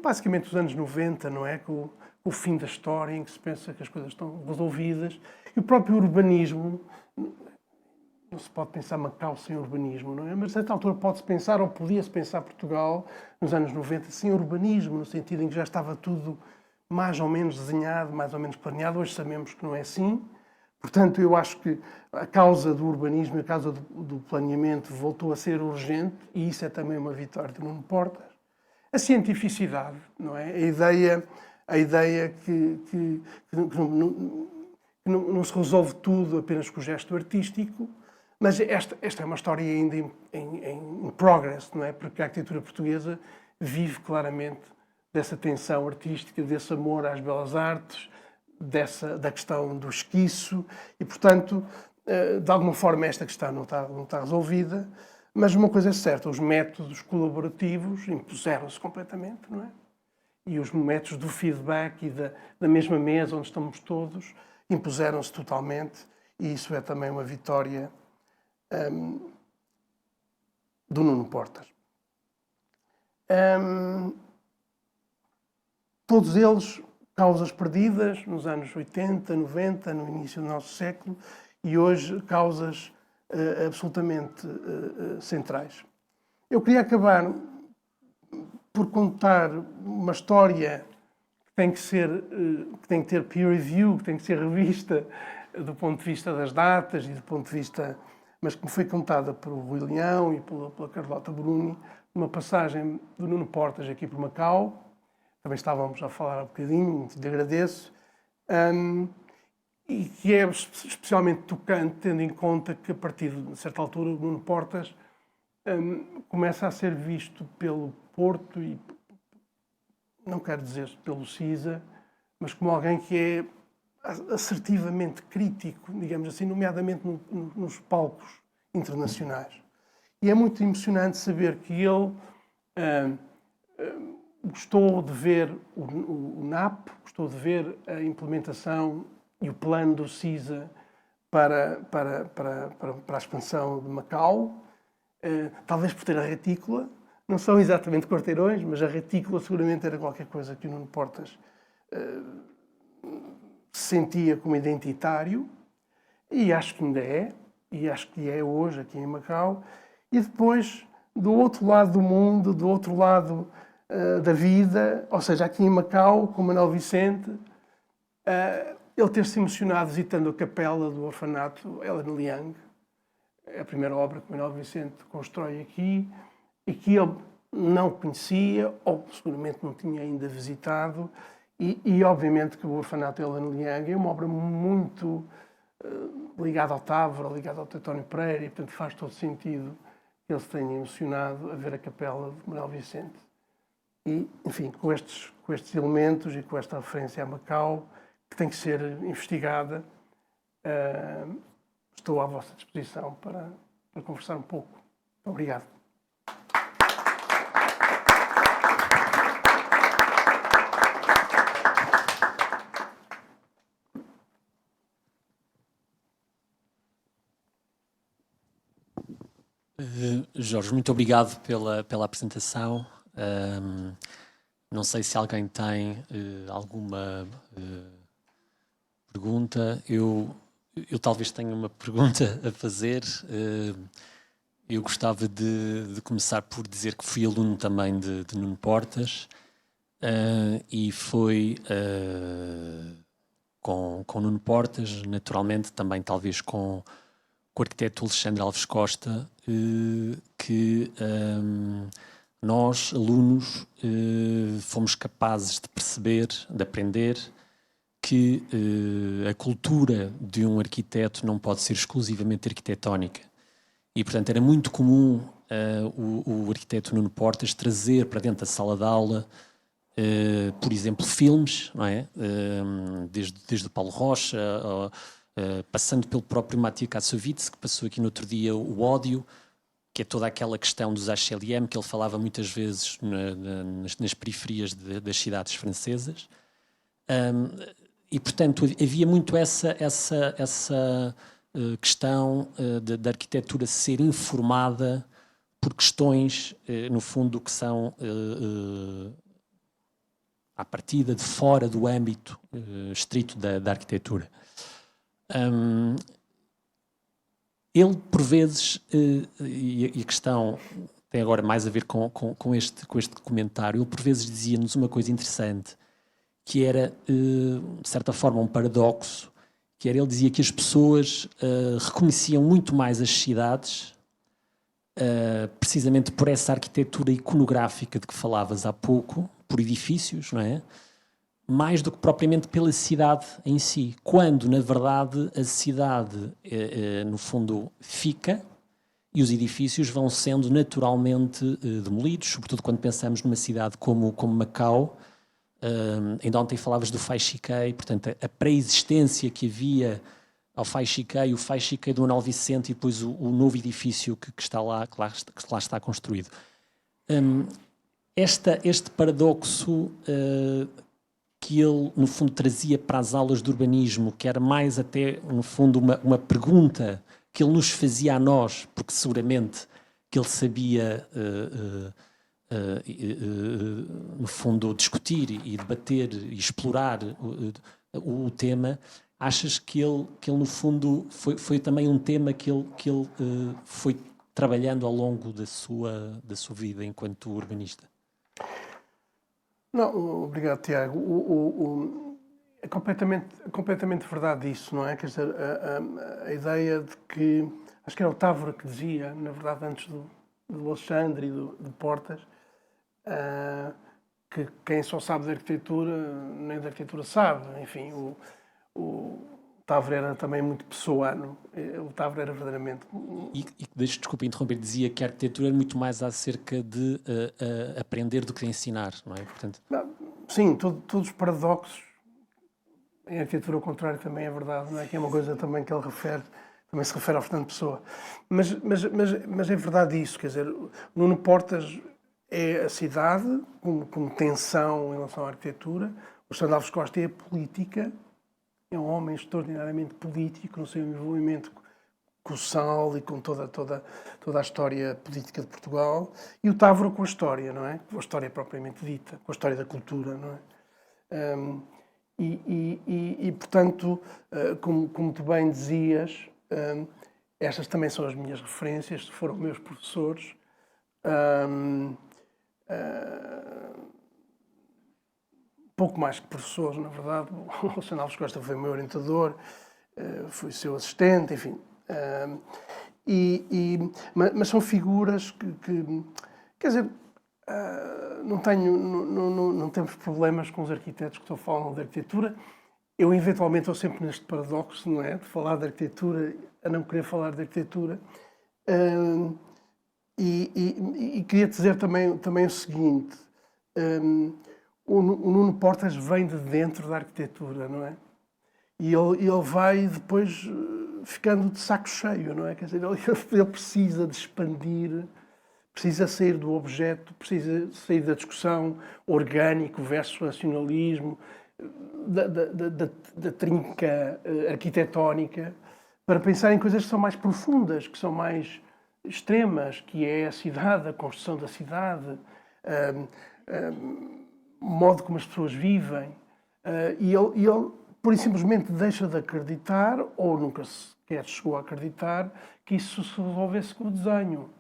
basicamente os anos 90, não é? Com o fim da história, em que se pensa que as coisas estão resolvidas. E o próprio urbanismo, não se pode pensar Macau sem urbanismo, não é? Mas a certa altura pode-se pensar, ou podia-se pensar Portugal, nos anos 90, sem urbanismo, no sentido em que já estava tudo mais ou menos desenhado, mais ou menos planeado. Hoje sabemos que não é assim. Portanto, eu acho que a causa do urbanismo, a causa do planeamento voltou a ser urgente, e isso é também uma vitória de Nuno Portas. a cientificidade, não é? A ideia que não se resolve tudo apenas com o gesto artístico, mas esta é uma história ainda em progress, não é? Porque a arquitetura portuguesa vive claramente dessa tensão artística, desse amor às belas artes, da questão do esquiço e, portanto, de alguma forma esta questão não está resolvida, mas uma coisa é certa, os métodos colaborativos impuseram-se completamente, não é? E os métodos do feedback e da mesma mesa onde estamos todos impuseram-se totalmente, e isso é também uma vitória do Nuno Portas. Todos eles causas perdidas nos anos 80, 90, no início do nosso século, e hoje causas absolutamente centrais. Eu queria acabar por contar uma história que tem que ter peer review, que tem que ser revista do ponto de vista das datas e do ponto de vista, mas que me foi contada pelo Rui Leão e pela Carlota Bruni, numa passagem do Nuno Portas aqui por Macau. Também estávamos a falar há um bocadinho, te agradeço, e que é especialmente tocante, tendo em conta que a partir de certa altura o Nuno Portas começa a ser visto pelo Porto e, não quero dizer pelo CISA, mas como alguém que é assertivamente crítico, digamos assim, nomeadamente nos palcos internacionais. E é muito emocionante saber que ele gostou de ver o NAP, gostou de ver a implementação e o plano do CISA para a expansão de Macau, talvez por ter a retícula. Não são exatamente quarteirões, mas a retícula seguramente era qualquer coisa que o Nuno Portas se sentia como identitário, e acho que ainda é, e acho que é hoje aqui em Macau. E depois, do outro lado do mundo, do outro lado da vida, ou seja, aqui em Macau, com Manuel Vicente, ele ter-se emocionado visitando a capela do orfanato Ellen Liang, é a primeira obra que Manuel Vicente constrói aqui, e que ele não conhecia, ou seguramente não tinha ainda visitado, e obviamente que o orfanato Ellen Liang é uma obra muito ligada ao Távora, ligada ao Teutónio Pereira, e portanto faz todo sentido que ele se tenha emocionado a ver a capela de Manuel Vicente. E, enfim, com estes elementos e com esta referência a Macau, que tem que ser investigada, estou à vossa disposição para conversar um pouco. Obrigado. Jorge, muito obrigado pela apresentação. Não sei se alguém tem alguma pergunta. Eu talvez tenha uma pergunta a fazer. Eu gostava de começar por dizer que fui aluno também de Nuno Portas, e foi com Nuno Portas, naturalmente, também talvez com o arquiteto Alexandre Alves Costa, que nós, alunos, fomos capazes de perceber, de aprender que a cultura de um arquiteto não pode ser exclusivamente arquitetónica. E, portanto, era muito comum o arquiteto Nuno Portas trazer para dentro da sala de aula, por exemplo, filmes, não é? Desde o Paulo Rocha, passando pelo próprio Matija Kassovitz, que passou aqui no outro dia, o ódio, que é toda aquela questão dos HLM, que ele falava muitas vezes nas periferias das cidades francesas. E, portanto, havia muito essa questão da arquitetura ser informada por questões, no fundo, que são à partida de fora do âmbito estrito da arquitetura. Ele, por vezes, e a questão tem agora mais a ver com este comentário, ele, por vezes, dizia-nos uma coisa interessante, que era, de certa forma, um paradoxo, que era, ele dizia que as pessoas reconheciam muito mais as cidades precisamente por essa arquitetura iconográfica de que falavas há pouco, por edifícios, não é? Mais do que propriamente pela cidade em si, quando, na verdade, a cidade, no fundo, fica e os edifícios vão sendo naturalmente demolidos, sobretudo quando pensamos numa cidade como Macau. Ainda ontem falavas do Fai-Chiquei, portanto, a pré-existência que havia ao Fai-Chiquei, o Fai-Chiquei do Manuel Vicente e depois o novo edifício que lá está construído. Este paradoxo que ele, no fundo, trazia para as aulas de urbanismo, que era mais até, no fundo, uma pergunta que ele nos fazia a nós, porque seguramente que ele sabia, no fundo, discutir e debater e explorar o tema. Achas que ele, no fundo, foi também um tema que ele foi trabalhando ao longo da sua vida enquanto urbanista? Não, obrigado, Tiago. É completamente verdade isso, não é? Quer dizer, a ideia de que, acho que era o Távora que dizia, na verdade, antes do Alexandre e de Portas, que quem só sabe de arquitetura, nem de arquitetura sabe. Enfim, o Távora era também muito pessoano. O Távora era verdadeiramente... Desculpa interromper, dizia que a arquitetura é muito mais acerca de aprender do que de ensinar, não é? Portanto... Sim, todos os paradoxos. Em arquitetura, ao contrário, também é verdade, não é? Que é uma coisa também que ele refere, também se refere ao Fernando Pessoa. Mas é verdade isso, quer dizer, Nuno Portas é a cidade como tensão em relação à arquitetura, o Sandro Alves Costa é a política, é um homem extraordinariamente político no seu envolvimento com o sal e com toda a história política de Portugal, e o Távora com a história, não é? Com a história propriamente dita, com a história da cultura, não é? Portanto, como tu bem dizias, estas também são as minhas referências, foram meus professores. Pouco mais que professores, na verdade. O Alexandre Alves Costa foi meu orientador, fui seu assistente, enfim. Mas são figuras que quer dizer, não temos problemas com os arquitetos que falam de arquitetura. Eu, eventualmente, estou sempre neste paradoxo, não é? De falar de arquitetura a não querer falar de arquitetura. Queria dizer também o seguinte. O Nuno Portas vem de dentro da arquitetura, não é? E ele vai depois ficando de saco cheio, não é? Quer dizer, ele precisa de expandir, precisa sair do objeto, precisa sair da discussão orgânico versus racionalismo, da trinca arquitetónica, para pensar em coisas que são mais profundas, que são mais extremas, que é a cidade, a construção da cidade, o modo como as pessoas vivem. E ele pura e simplesmente deixa de acreditar, ou nunca sequer chegou a acreditar, que isso se resolvesse com o desenho,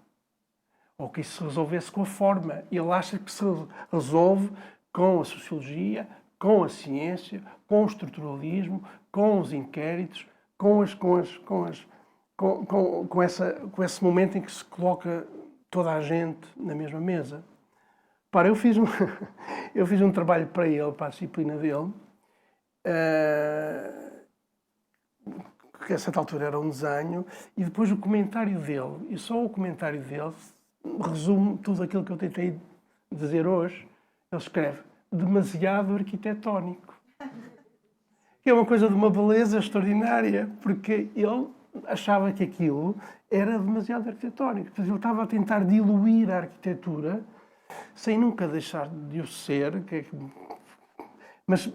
ou que isso se resolvesse com a forma. Ele acha que se resolve com a sociologia, com a ciência, com o estruturalismo, com os inquéritos, com esse momento em que se coloca toda a gente na mesma mesa. Para, eu fiz um trabalho para ele, para a disciplina dele, que a certa altura era um desenho, e depois o comentário dele, e só o comentário dele resume tudo aquilo que eu tentei dizer hoje. Ele escreve: demasiado arquitetónico. Que é uma coisa de uma beleza extraordinária, porque ele achava que aquilo era demasiado arquitetónico. Ele estava a tentar diluir a arquitetura sem nunca deixar de o ser, mas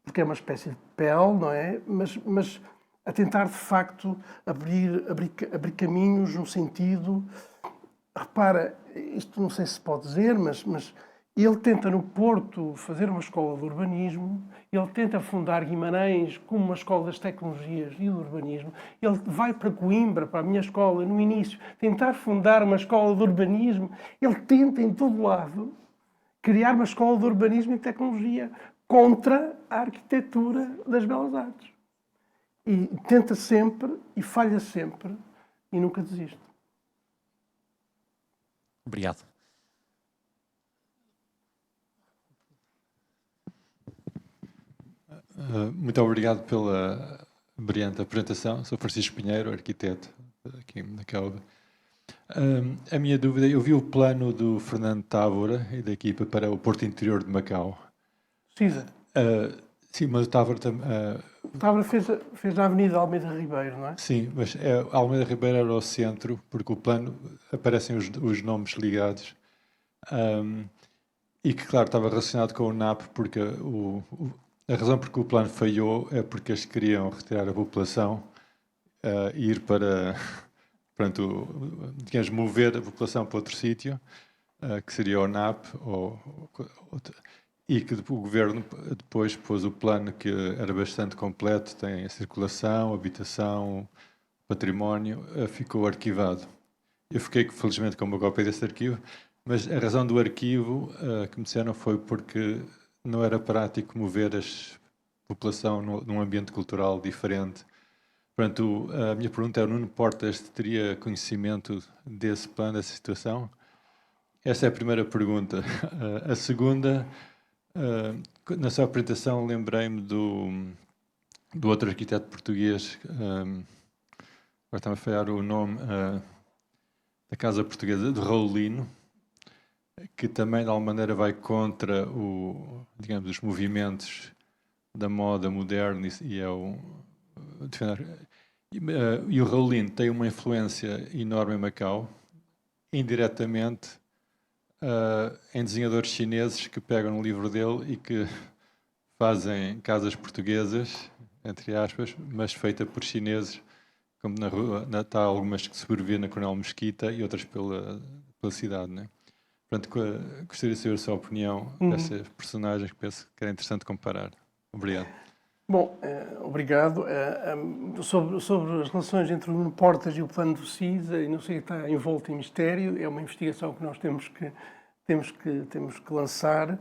porque é uma espécie de pele, não é? Mas a tentar, de facto, abrir caminhos no sentido... Repara, isto não sei se pode dizer, mas ele tenta no Porto fazer uma escola de urbanismo, ele tenta fundar Guimarães como uma escola das tecnologias e do urbanismo, ele vai para Coimbra, para a minha escola, no início, tentar fundar uma escola de urbanismo, ele tenta em todo lado criar uma escola de urbanismo e tecnologia contra a arquitetura das belas artes. E tenta sempre, e falha sempre, e nunca desiste. Obrigado. Muito obrigado pela brilhante apresentação. Sou Francisco Pinheiro, arquiteto aqui na Cauda. A minha dúvida, eu vi o plano do Fernando Távora e da equipa para o Porto Interior de Macau. Precisa. Sim, mas o Távora também... O Távora fez a Avenida Almeida Ribeiro, não é? Sim, mas Almeida Ribeiro era o centro, porque o plano aparecem os nomes ligados. E que, claro, estava relacionado com o NAP, porque a razão por que o plano falhou é porque eles queriam retirar a população e ir para, portanto, digamos, mover a população para outro sítio, que seria o NAP, e que o governo depois pôs o plano que era bastante completo, tem a circulação, habitação, património, ficou arquivado. Eu fiquei, felizmente, com uma cópia desse arquivo, mas a razão do arquivo que me disseram foi porque não era prático mover a população num ambiente cultural diferente. Portanto, a minha pergunta é: o Nuno Portas teria conhecimento desse plano, dessa situação? Essa é a primeira pergunta. A segunda, na sua apresentação, lembrei-me do outro arquiteto português, agora está-me a falhar o nome, da Casa Portuguesa, de Raulino, que também de alguma maneira vai contra digamos, os movimentos da moda moderna e o Raulino tem uma influência enorme em Macau, indiretamente, em desenhadores chineses que pegam no livro dele e que fazem casas portuguesas, entre aspas, mas feitas por chineses, como na rua, está algumas que sobrevivem na Coronel Mesquita e outras pela cidade, né? Portanto, gostaria de saber a sua opinião dessas personagens, que penso que era interessante comparar. Obrigado. Bom, obrigado. Sobre as relações entre o Nuno Portas e o plano do CISA, e não sei o que está envolto em mistério, é uma investigação que nós temos que lançar.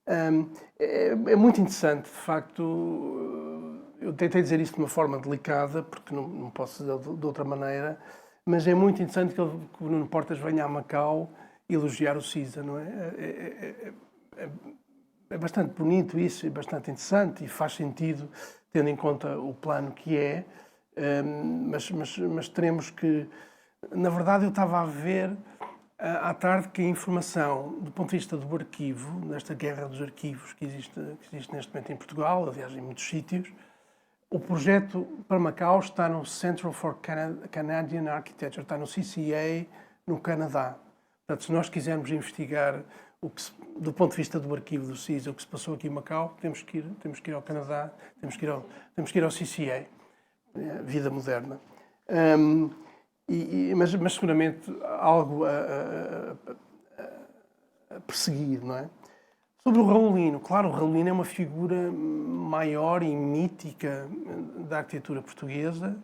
É muito interessante, de facto. Eu tentei dizer isto de uma forma delicada, porque não posso dizer de outra maneira, mas é muito interessante que o Nuno Portas venha a Macau elogiar o CISA, não é? É bastante bonito isso, é bastante interessante e faz sentido, tendo em conta o plano que é, mas teremos que... Na verdade, eu estava a ver à tarde que a informação, do ponto de vista do arquivo, nesta guerra dos arquivos que existe neste momento em Portugal, aliás, em muitos sítios, o projeto para Macau está no Central for Canadian Architecture, está no CCA, no Canadá. Portanto, se nós quisermos investigar do ponto de vista do arquivo do CISA, o que se passou aqui em Macau, temos que ir ao Canadá, temos que ir ao CCA, Vida Moderna. Mas seguramente algo a perseguir, não é? Sobre o Raulino, claro, o Raulino é uma figura maior e mítica da arquitetura portuguesa.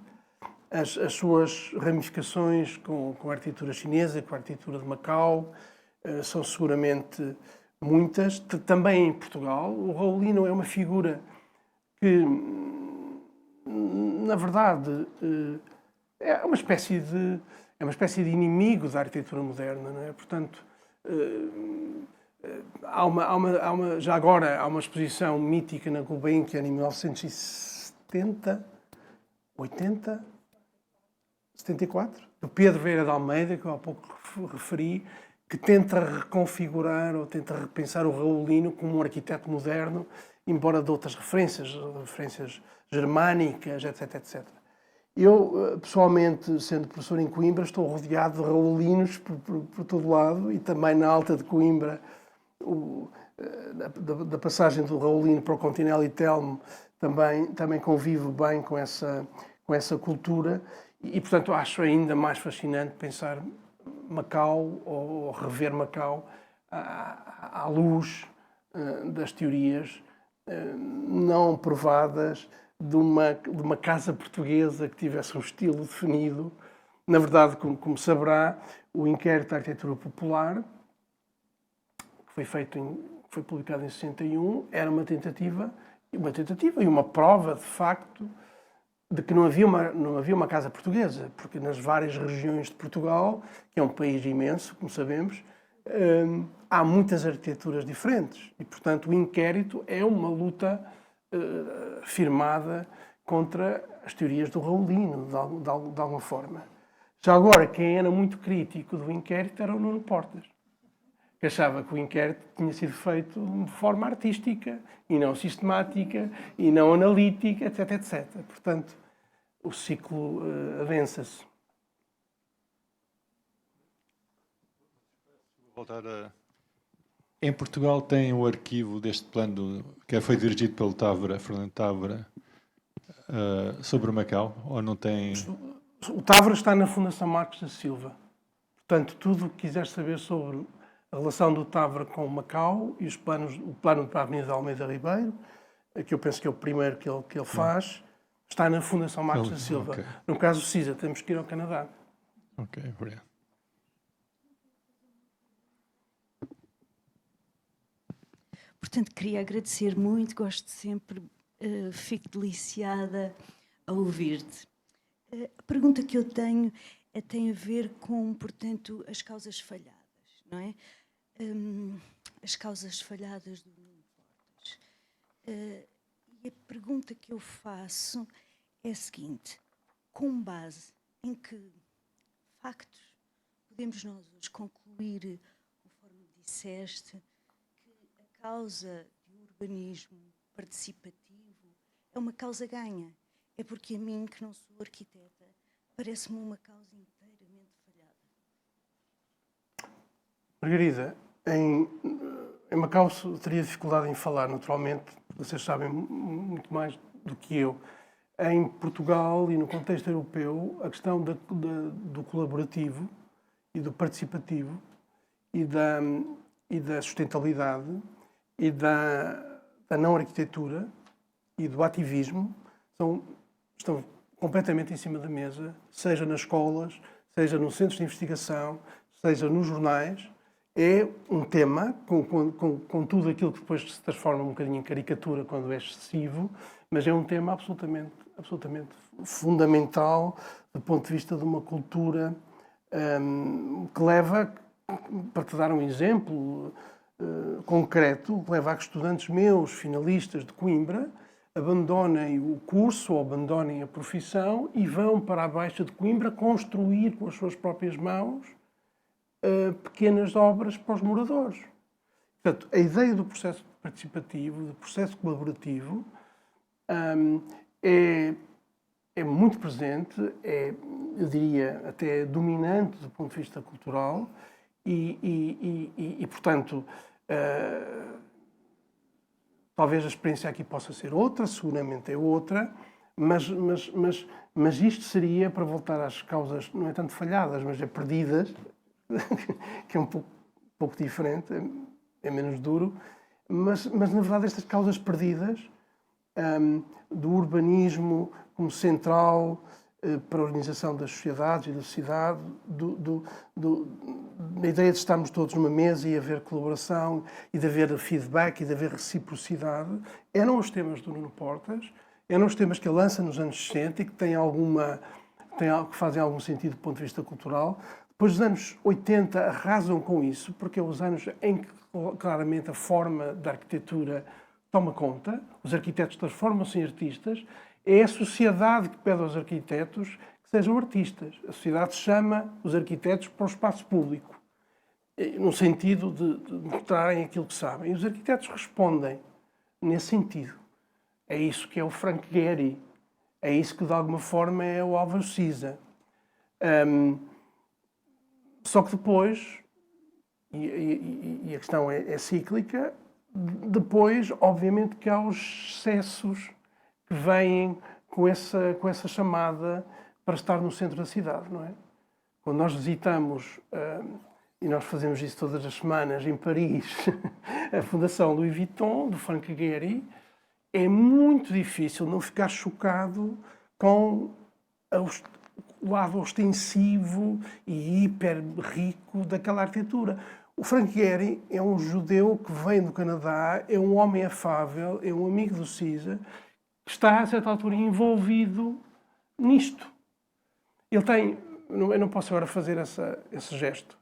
As suas ramificações com a arquitetura chinesa, com a arquitetura de Macau, são seguramente muitas. Também em Portugal, o Raulino é uma figura que, na verdade, é uma espécie de inimigo da arquitetura moderna, não é? Portanto, já agora há uma exposição mítica na Gulbenkian em 1970, 80, 74, do Pedro Vieira de Almeida, que eu há pouco referi, que tenta reconfigurar ou tenta repensar o Raulino como um arquiteto moderno, embora de outras referências germânicas, etc, etc. Eu, pessoalmente, sendo professor em Coimbra, estou rodeado de Raulinos por todo lado, e também na Alta de Coimbra, da passagem do Raulino para o Continel e Telmo, também convivo bem com essa cultura, e, portanto, acho ainda mais fascinante pensar Macau, ou rever Macau, à luz das teorias não provadas de uma casa portuguesa que tivesse um estilo definido. Na verdade, como saberá, o inquérito da arquitetura popular, que foi publicado em 61, era uma tentativa e uma prova, de facto, de que não havia uma casa portuguesa, porque nas várias regiões de Portugal, que é um país imenso, como sabemos, há muitas arquiteturas diferentes e, portanto, o inquérito é uma luta firmada contra as teorias do Raulino, de alguma forma. Já agora, quem era muito crítico do inquérito era o Nuno Portas, que achava que o inquérito tinha sido feito de forma artística e não sistemática e não analítica, etc, etc. Portanto, o ciclo avança-se. Em Portugal tem o arquivo deste plano que foi dirigido pelo Fernando Távora, sobre o Macau, ou não tem? O Távora está na Fundação Marcos da Silva. Portanto, tudo o que quiser saber sobre a relação do Távora com o Macau e o plano para a Avenida Almeida Ribeiro, que eu penso que é o primeiro que ele faz, está na Fundação Marcos da Silva. Okay. No caso do CISA, temos que ir ao Canadá. Ok, obrigado. Portanto, queria agradecer muito, gosto sempre, fico deliciada a ouvir-te. A pergunta que eu tenho tem a ver com, portanto, as causas falhadas, não é? As causas falhadas do Nuno Portas. E a pergunta que eu faço é a seguinte: com base em que factos podemos nós hoje concluir, conforme disseste, a causa do urbanismo participativo é uma causa ganha? É porque a mim, que não sou arquiteta, parece-me uma causa inteiramente falhada. Margarida, em Macau teria dificuldade em falar, naturalmente, vocês sabem muito mais do que eu. Em Portugal e no contexto europeu, a questão do colaborativo e do participativo e da sustentabilidade e da não arquitetura e do ativismo estão completamente em cima da mesa, seja nas escolas, seja nos centros de investigação, seja nos jornais. É um tema, com tudo aquilo que depois se transforma um bocadinho em caricatura quando é excessivo, mas é um tema absolutamente fundamental do ponto de vista de uma cultura que leva, para te dar um exemplo concreto, leva a que estudantes meus, finalistas de Coimbra, abandonem o curso ou abandonem a profissão e vão para a Baixa de Coimbra construir com as suas próprias mãos pequenas obras para os moradores. Portanto, a ideia do processo participativo, do processo colaborativo, é muito presente, eu diria, até dominante do ponto de vista cultural e portanto, talvez a experiência aqui possa ser outra, seguramente é outra, mas isto seria, para voltar às causas, não é tanto falhadas, mas é perdidas, que é um pouco diferente, é menos duro, mas na verdade estas causas perdidas do urbanismo como central para a organização das sociedades e da sociedade, da ideia de estarmos todos numa mesa e haver colaboração e de haver feedback e de haver reciprocidade, eram os temas do Nuno Portas, eram os temas que ele lança nos anos 60 e que que fazem algum sentido do ponto de vista cultural. Depois dos anos 80 arrasam com isso, porque é os anos em que claramente a forma da arquitetura toma conta, os arquitetos transformam-se em artistas, é a sociedade que pede aos arquitetos que sejam artistas. A sociedade chama os arquitetos para o espaço público, no sentido de mostrarem aquilo que sabem. E os arquitetos respondem nesse sentido. É isso que é o Frank Gehry, é isso que de alguma forma é o Álvaro Siza. Só que depois, e a questão é cíclica, depois, obviamente, que há os excessos que vêm com essa chamada para estar no centro da cidade, não é? Quando nós visitamos, e nós fazemos isso todas as semanas, em Paris, a Fundação Louis Vuitton, do Frank Gehry, é muito difícil não ficar chocado com o lado ostensivo e hiper rico daquela arquitetura. O Frank Gehry é um judeu que vem do Canadá, é um homem afável, é um amigo do CISA, que está, a certa altura, envolvido nisto. Ele tem, eu não posso agora fazer esse gesto,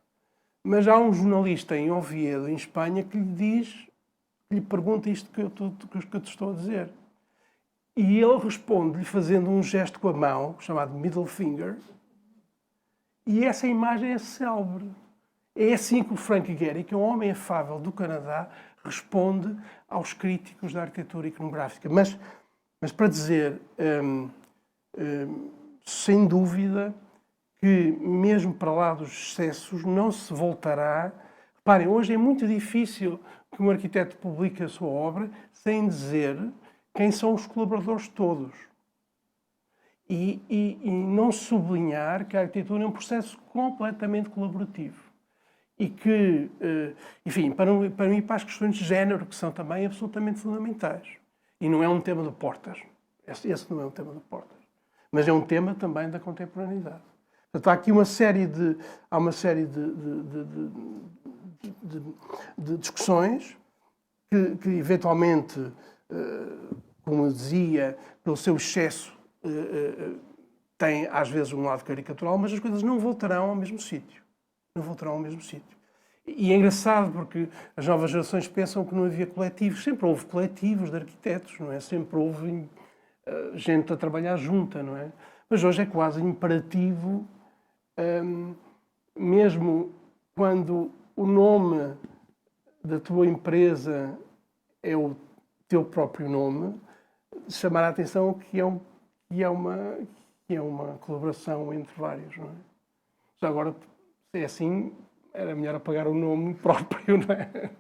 mas há um jornalista em Oviedo, em Espanha, que lhe pergunta isto que eu te estou a dizer. E ele responde-lhe fazendo um gesto com a mão, chamado middle finger, e essa imagem é célebre. É assim que o Frank Gehry, que é um homem afável do Canadá, responde aos críticos da arquitetura iconográfica. Mas para dizer, sem dúvida, que mesmo para lá dos excessos não se voltará. Reparem, hoje é muito difícil que um arquiteto publique a sua obra sem dizer quem são os colaboradores todos. E não sublinhar que a arquitetura é um processo completamente colaborativo. E que, enfim, para não ir para as questões de género, que são também absolutamente fundamentais. E não é um tema de Portas. Esse não é um tema de Portas. Mas é um tema também da contemporaneidade. Portanto, há aqui uma série de discussões que eventualmente, como eu dizia, pelo seu excesso, têm às vezes um lado caricatural, mas as coisas não voltarão ao mesmo sítio. Não voltarão ao mesmo sítio. E é engraçado porque as novas gerações pensam que não havia coletivos. Sempre houve coletivos de arquitetos, não é? Sempre houve gente a trabalhar junta, não é? Mas hoje é quase imperativo, mesmo quando o nome da tua empresa é o teu próprio nome, chamar a atenção que é uma colaboração entre vários, não é? Já agora, se é assim, era melhor apagar o nome próprio, não é?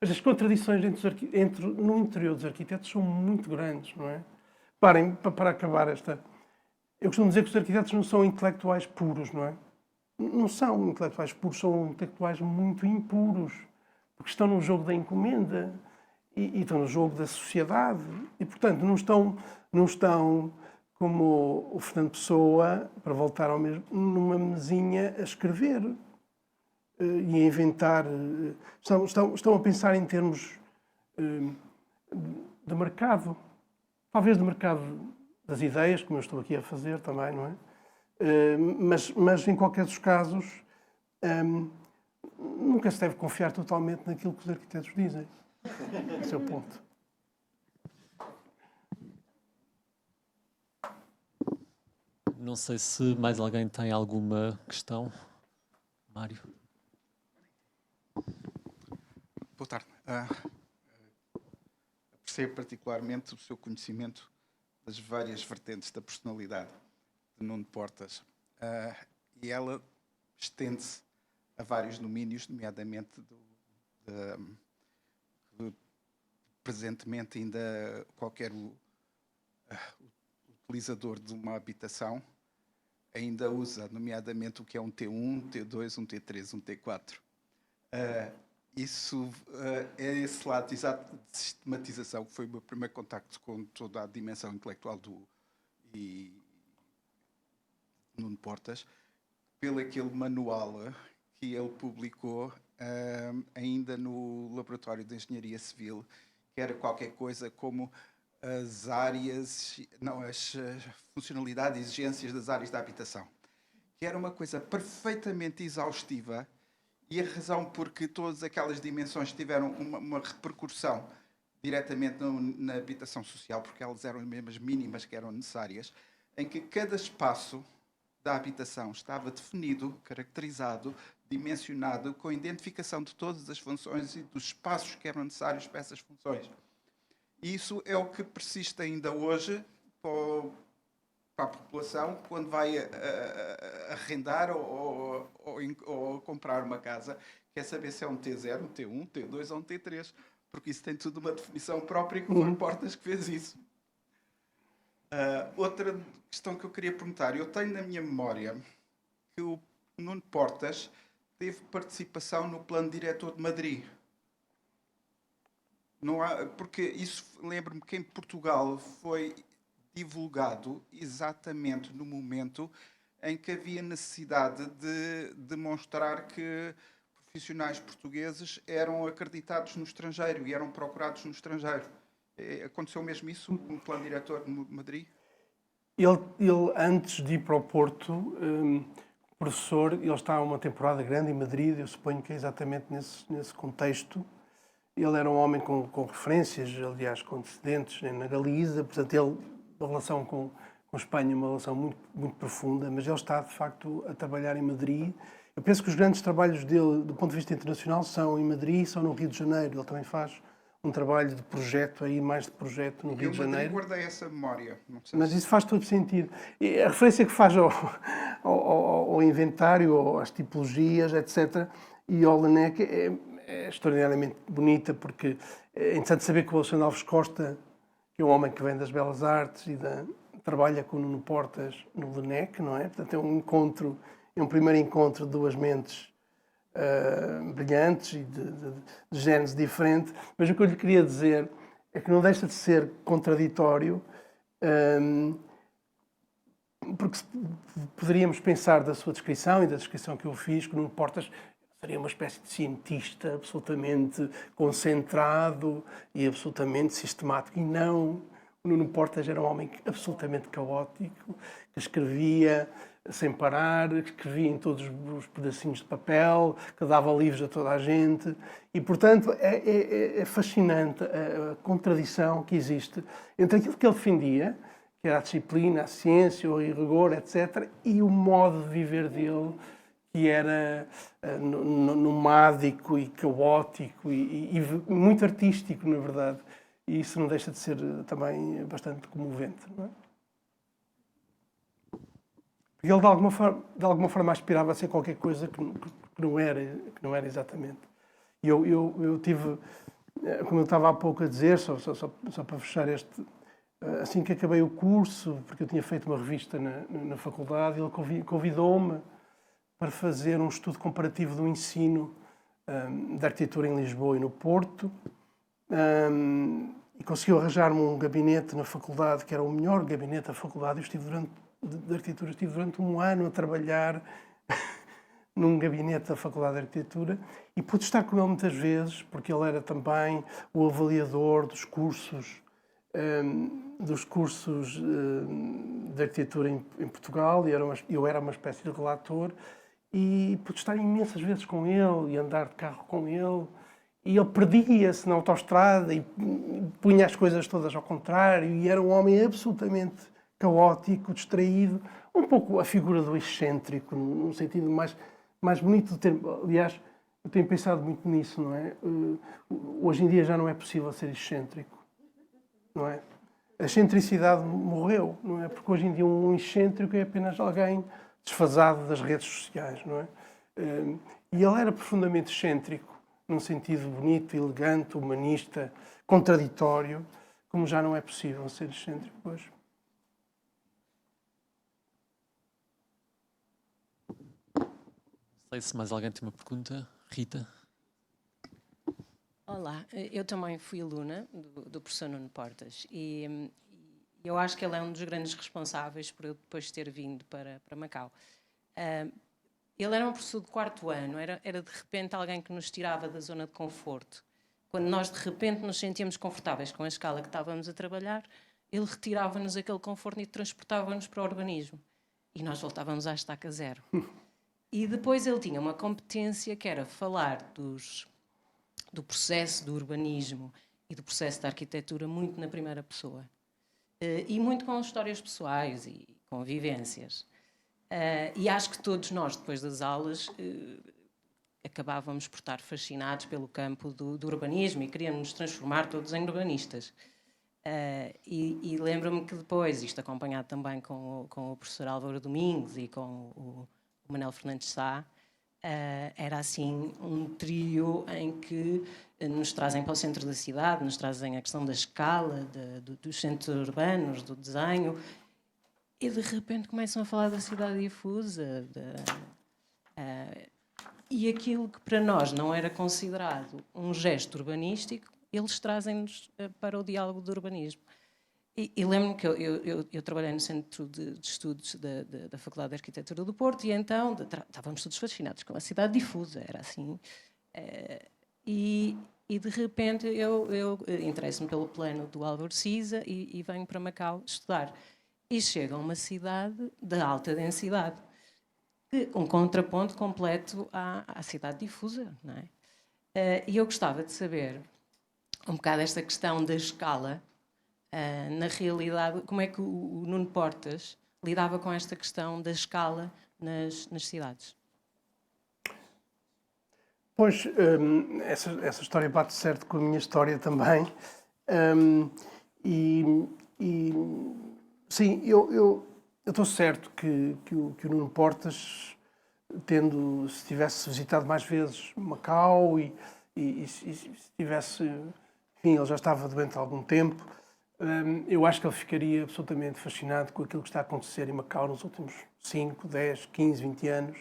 Mas as contradições no interior dos arquitetos são muito grandes, não é? Parem, para acabar esta... Eu costumo dizer que os arquitetos não são intelectuais puros, não é? Não são intelectuais puros, são intelectuais muito impuros, porque estão no jogo da encomenda e estão no jogo da sociedade. E, portanto, não estão como o Fernando Pessoa, para voltar ao mesmo, numa mesinha a escrever e a inventar. Estão a pensar em termos de mercado, talvez de mercado das ideias, como eu estou aqui a fazer também, não é? Mas em qualquer dos casos, nunca se deve confiar totalmente naquilo que os arquitetos dizem. Esse é o ponto. Não sei se mais alguém tem alguma questão. Mário. Boa tarde. Percebo particularmente o seu conhecimento das várias vertentes da personalidade de Nuno Portas. E ela estende-se a vários domínios, nomeadamente do presentemente ainda qualquer utilizador de uma habitação ainda usa, nomeadamente o que é um T1, um T2, um T3, um T4. Isso é esse lado exato de sistematização que foi o meu primeiro contacto com toda a dimensão intelectual do Nuno Portas, pelo aquele manual que ele publicou ainda no Laboratório de Engenharia Civil, que era qualquer coisa como as áreas, não, as funcionalidades e exigências das áreas da habitação, que era uma coisa perfeitamente exaustiva. E a razão porque todas aquelas dimensões tiveram uma repercussão diretamente na habitação social, porque elas eram as mesmas mínimas que eram necessárias, em que cada espaço da habitação estava definido, caracterizado, dimensionado, com a identificação de todas as funções e dos espaços que eram necessários para essas funções. E isso é o que persiste ainda hoje para a população quando vai arrendar ou comprar uma casa, quer saber se é um T0, um T1, um T2 ou um T3, porque isso tem tudo uma definição própria que foi Portas que fez isso. Outra questão que eu queria perguntar, eu tenho na minha memória que o Nuno Portas teve participação no Plano Diretor de Madrid. Não há, porque isso, lembro-me que em Portugal foi divulgado exatamente no momento em que havia necessidade de demonstrar que profissionais portugueses eram acreditados no estrangeiro e eram procurados no estrangeiro. Aconteceu mesmo isso no Plano Diretor de Madrid? Ele, antes de ir para o Porto, professor, ele está uma temporada grande em Madrid, eu suponho que é exatamente nesse contexto. Ele era um homem com referências, aliás, com antecedentes na Galiza, portanto, ele, a relação com Espanha é uma relação muito, muito profunda, mas ele está, de facto, a trabalhar em Madrid. Eu penso que os grandes trabalhos dele, do ponto de vista internacional, são em Madrid e são no Rio de Janeiro. Ele também faz um trabalho de projeto, aí mais de projeto no Rio de Janeiro. Eu guardei essa memória. Não sei Mas isso faz todo sentido. E a referência que faz ao inventário, às tipologias, etc., e ao Laennec é extraordinariamente bonita, porque é interessante saber que o Alexandre Alves Costa, que é um homem que vem das Belas Artes e trabalha com o Nuno Portas no Laennec, não é? Portanto, é um primeiro encontro de duas mentes brilhantes e de géneros diferentes. Mas o que eu lhe queria dizer é que não deixa de ser contraditório, porque poderíamos pensar da sua descrição e da descrição que eu fiz, que o Nuno Portas seria uma espécie de cientista absolutamente concentrado e absolutamente sistemático. E não. O Nuno Portas era um homem absolutamente caótico, que escrevia sem parar, que escrevia em todos os pedacinhos de papel, que dava livros a toda a gente. E, portanto, é fascinante a contradição que existe entre aquilo que ele defendia, que era a disciplina, a ciência, o rigor, etc., e o modo de viver dele, que era nomádico e caótico e muito artístico, na verdade. E isso não deixa de ser também bastante comovente, não é? Porque ele, de alguma forma aspirava a ser qualquer coisa que não era exatamente. E eu tive, como eu estava há pouco a dizer, só para fechar assim que acabei o curso, porque eu tinha feito uma revista na faculdade, ele convidou-me para fazer um estudo comparativo do ensino de arquitetura em Lisboa e no Porto, e conseguiu arranjar-me um gabinete na faculdade, que era o melhor gabinete da faculdade. De arquitetura, estive durante um ano a trabalhar num gabinete da Faculdade de Arquitetura e pude estar com ele muitas vezes, porque ele era também o avaliador dos cursos de arquitetura em Portugal, e eu era uma espécie de relator, e pude estar imensas vezes com ele e andar de carro com ele, e ele perdia-se na autoestrada e punha as coisas todas ao contrário, e era um homem absolutamente caótico, distraído, um pouco a figura do excêntrico, num sentido mais bonito do termo. Aliás, eu tenho pensado muito nisso, não é? Hoje em dia já não é possível ser excêntrico, não é? A excentricidade morreu, não é? Porque hoje em dia um excêntrico é apenas alguém desfasado das redes sociais, não é? E ele era profundamente excêntrico, num sentido bonito, elegante, humanista, contraditório, como já não é possível ser excêntrico hoje. Não sei se mais alguém tem uma pergunta. Rita? Olá, eu também fui aluna do professor Nuno Portas e eu acho que ele é um dos grandes responsáveis por eu depois ter vindo para Macau. Ele era um professor de quarto ano, era de repente alguém que nos tirava da zona de conforto. Quando nós de repente nos sentíamos confortáveis com a escala que estávamos a trabalhar, ele retirava-nos aquele conforto e transportava-nos para o urbanismo. E nós voltávamos à estaca zero. E depois ele tinha uma competência que era falar do processo do urbanismo e do processo da arquitetura muito na primeira pessoa. E muito com histórias pessoais e com vivências. E acho que todos nós, depois das aulas, acabávamos por estar fascinados pelo campo do urbanismo e queríamos nos transformar todos em urbanistas. E lembro-me que depois, isto acompanhado também com o professor Álvaro Domingos e com o Manuel Fernandes Sá, era assim um trio em que nos trazem para o centro da cidade, nos trazem a questão da escala, dos centros urbanos, do desenho, e de repente começam a falar da cidade difusa, e aquilo que para nós não era considerado um gesto urbanístico, eles trazem-nos para o diálogo do urbanismo. E lembro-me que eu trabalhei no Centro de Estudos da Faculdade de Arquitetura do Porto e então estávamos todos fascinados com a cidade difusa, era assim. E de repente eu interesso-me pelo plano do Álvaro Siza e venho para Macau estudar. e chega a uma cidade de alta densidade, um contraponto completo à cidade difusa, não é? E eu gostava de saber um bocado esta questão da escala, na realidade, como é que o Nuno Portas lidava com esta questão da escala nas cidades? Pois, essa história bate certo com a minha história também. Hum, e, sim, eu estou certo que o Nuno Portas, se tivesse visitado mais vezes Macau e se tivesse, enfim, ele já estava doente há algum tempo, eu acho que ele ficaria absolutamente fascinado com aquilo que está a acontecer em Macau nos últimos 5, 10, 15, 20 anos.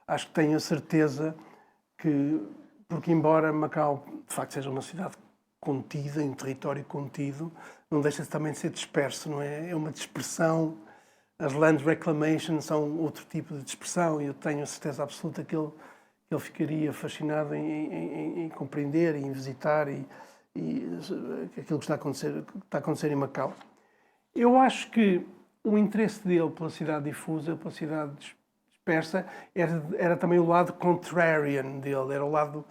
Acho que tenho a certeza porque embora Macau de facto seja uma cidade contida, em território contido, não deixa também de ser disperso, não é? É uma dispersão. As land reclamation são outro tipo de dispersão e eu tenho a certeza absoluta que ele ficaria fascinado em compreender, em visitar e aquilo que está a acontecer em Macau. Eu acho que o interesse dele pela cidade difusa, pela cidade dispersa, era também o lado contrarian dele, era o lado...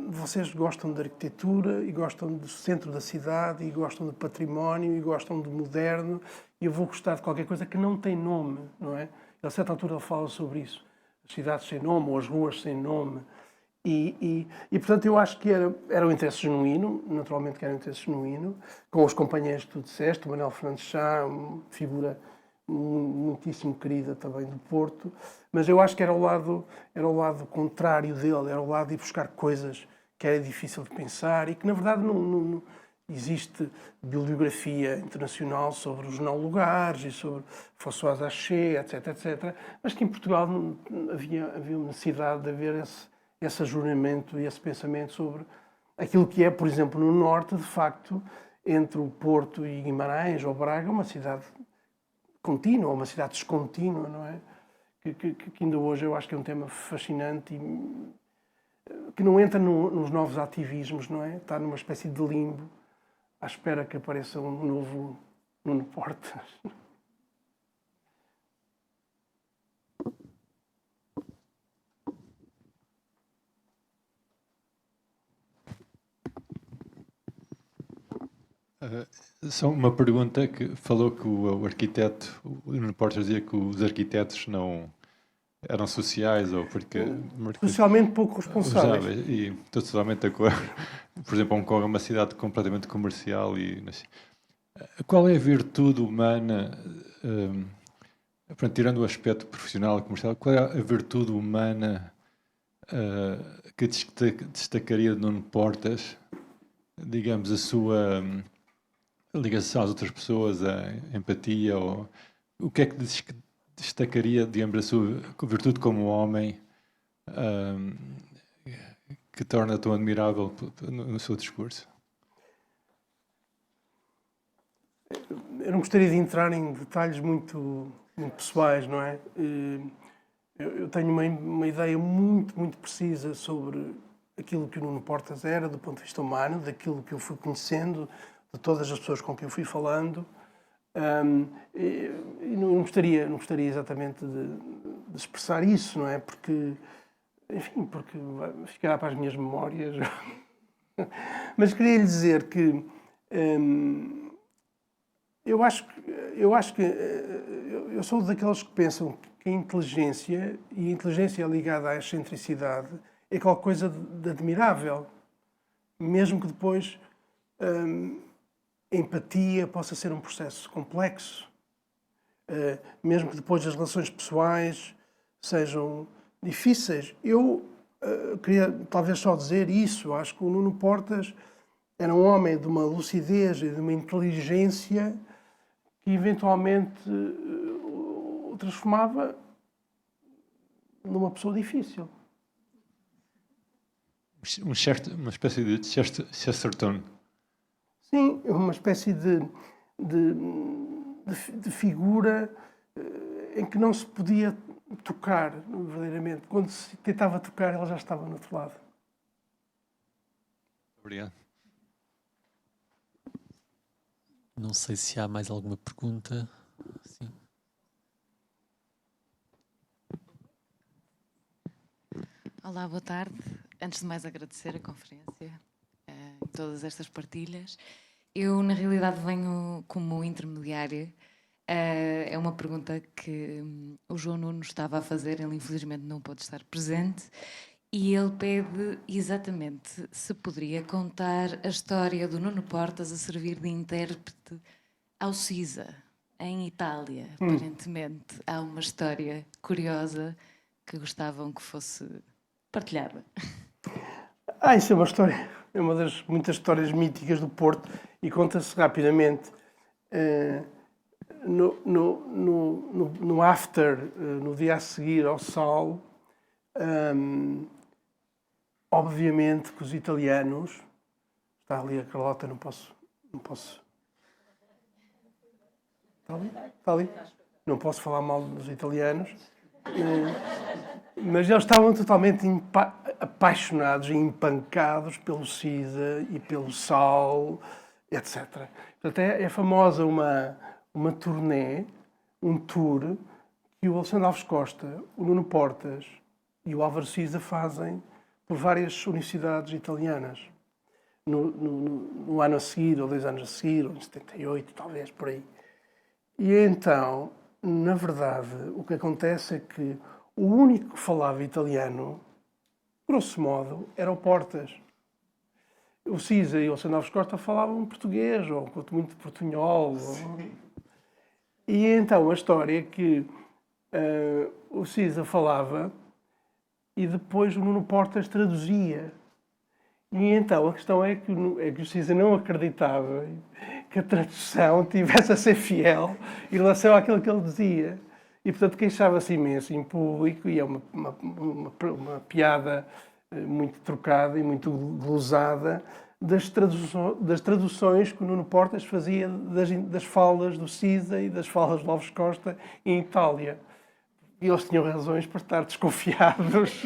Vocês gostam de arquitetura e gostam do centro da cidade e gostam de património e gostam do moderno e eu vou gostar de qualquer coisa que não tem nome, não é? A certa altura ele fala sobre isso. As cidades sem nome ou as ruas sem nome. Portanto, eu acho que era um interesse genuíno, naturalmente que era um interesse genuíno, com os companheiros que tu disseste, o Manuel Fernandes Chá, uma figura muitíssimo querida também do Porto, mas eu acho que era o lado contrário dele, era o lado de ir buscar coisas que era difícil de pensar e que, na verdade, não existe bibliografia internacional sobre os não lugares e sobre François Haché, etc, etc, mas que em Portugal havia uma necessidade de haver esse ajuntamento e esse pensamento sobre aquilo que é, por exemplo, no Norte, de facto, entre o Porto e Guimarães ou Braga, uma cidade contínua, uma cidade descontínua, não é? Que ainda hoje eu acho que é um tema fascinante e que não entra nos novos ativismos, não é? Está numa espécie de limbo, à espera que apareça um novo Nuno Portas. Só uma pergunta que falou que o arquiteto, o Nuno Portas dizia que os arquitetos não eram sociais ou porque Socialmente pouco responsáveis. E estou totalmente de acordo. Por exemplo, Hong Kong é uma cidade completamente comercial e qual é a virtude humana, tirando o aspecto profissional e comercial, qual é a virtude humana que destacaria de Nuno Portas, digamos, a sua ligação às outras pessoas, a empatia, ou o que é que destacaria, digamos, a sua virtude como homem que torna tão admirável no seu discurso? Eu não gostaria de entrar em detalhes muito pessoais, não é? Eu tenho uma ideia muito precisa sobre aquilo que o Nuno Portas era, do ponto de vista humano, daquilo que eu fui conhecendo, de todas as pessoas com quem eu fui falando. E não gostaria exatamente de expressar isso, não é? Porque ficará para as minhas memórias. Mas queria lhe dizer que eu sou daqueles que pensam que a inteligência ligada à excentricidade é qualquer coisa de admirável, mesmo que depois a empatia possa ser um processo complexo, mesmo que depois as relações pessoais sejam difíceis. Eu queria talvez só dizer isso. Acho que o Nuno Portas era um homem de uma lucidez e de uma inteligência que eventualmente o transformava numa pessoa difícil. Uma espécie de Chesterton. Sim, uma espécie de figura em que não se podia tocar, verdadeiramente. Quando se tentava tocar, ela já estava no outro lado. Obrigado. Não sei se há mais alguma pergunta. Olá, boa tarde. Antes de mais agradecer a conferência e todas estas partilhas. Eu, na realidade, venho como intermediária. É uma pergunta que o João Nuno estava a fazer, ele infelizmente não pôde estar presente, e ele pede exatamente se poderia contar a história do Nuno Portas a servir de intérprete ao CISA, em Itália. Aparentemente há uma história curiosa que gostavam que fosse partilhada. Isso é uma história, é uma das muitas histórias míticas do Porto e conta-se rapidamente. No after, no dia a seguir ao Sal, obviamente que os italianos... Está ali a Carlota, não posso... Está ali? Está ali? Não posso falar mal dos italianos. Mas eles estavam totalmente apaixonados e empancados pelo CISA e pelo Sal, etc. Portanto, é famosa uma turnê, um tour, que o Alexandre Alves Costa, o Nuno Portas e o Álvaro Siza fazem por várias universidades italianas. No ano a seguir, ou 2 anos a seguir, ou em 78, talvez, por aí. E então, na verdade, o que acontece é que o único que falava italiano, grosso modo, era o Portas. O Siza e o Alexandre Alves Costa falavam português, ou muito portunhol. E então a história é que o Siza falava e depois o Nuno Portas traduzia. E então a questão é que o Siza não acreditava que a tradução tivesse a ser fiel em relação àquilo que ele dizia. E, portanto, queixava-se imenso em público, e é uma piada muito trocada e muito gozada das traduções que o Nuno Portas fazia das falas do Siza e das falas do Alves Costa em Itália. E eles tinham razões para estar desconfiados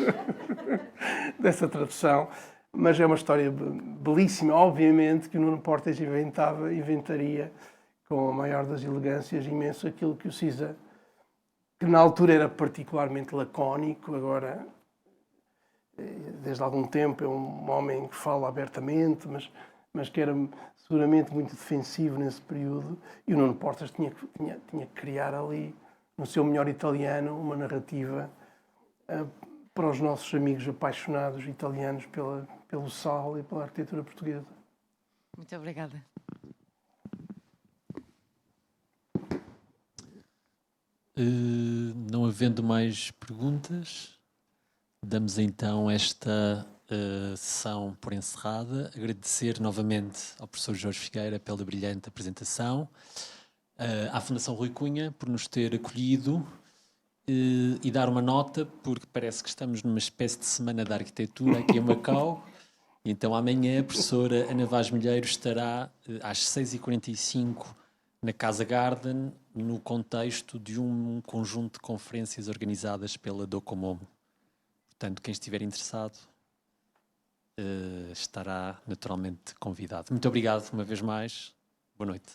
dessa tradução. Mas é uma história belíssima. Obviamente que o Nuno Portas inventaria, com a maior das elegâncias, imenso aquilo que o Siza, que na altura era particularmente lacónico, agora, desde algum tempo, é um homem que fala abertamente, mas que era seguramente muito defensivo nesse período. E o Nuno Portas tinha que criar ali, no seu melhor italiano, uma narrativa para os nossos amigos apaixonados italianos pelo sal e pela arquitetura portuguesa. Muito obrigada. Não havendo mais perguntas, damos então esta sessão por encerrada. Agradecer novamente ao professor Jorge Figueira pela brilhante apresentação, à Fundação Rui Cunha por nos ter acolhido, e dar uma nota, porque parece que estamos numa espécie de Semana da Arquitetura aqui em Macau. Então amanhã a professora Ana Vaz Milheiro estará às 6h45 na Casa Garden, no contexto de um conjunto de conferências organizadas pela Docomomo. Portanto, quem estiver interessado estará naturalmente convidado. Muito obrigado uma vez mais. Boa noite.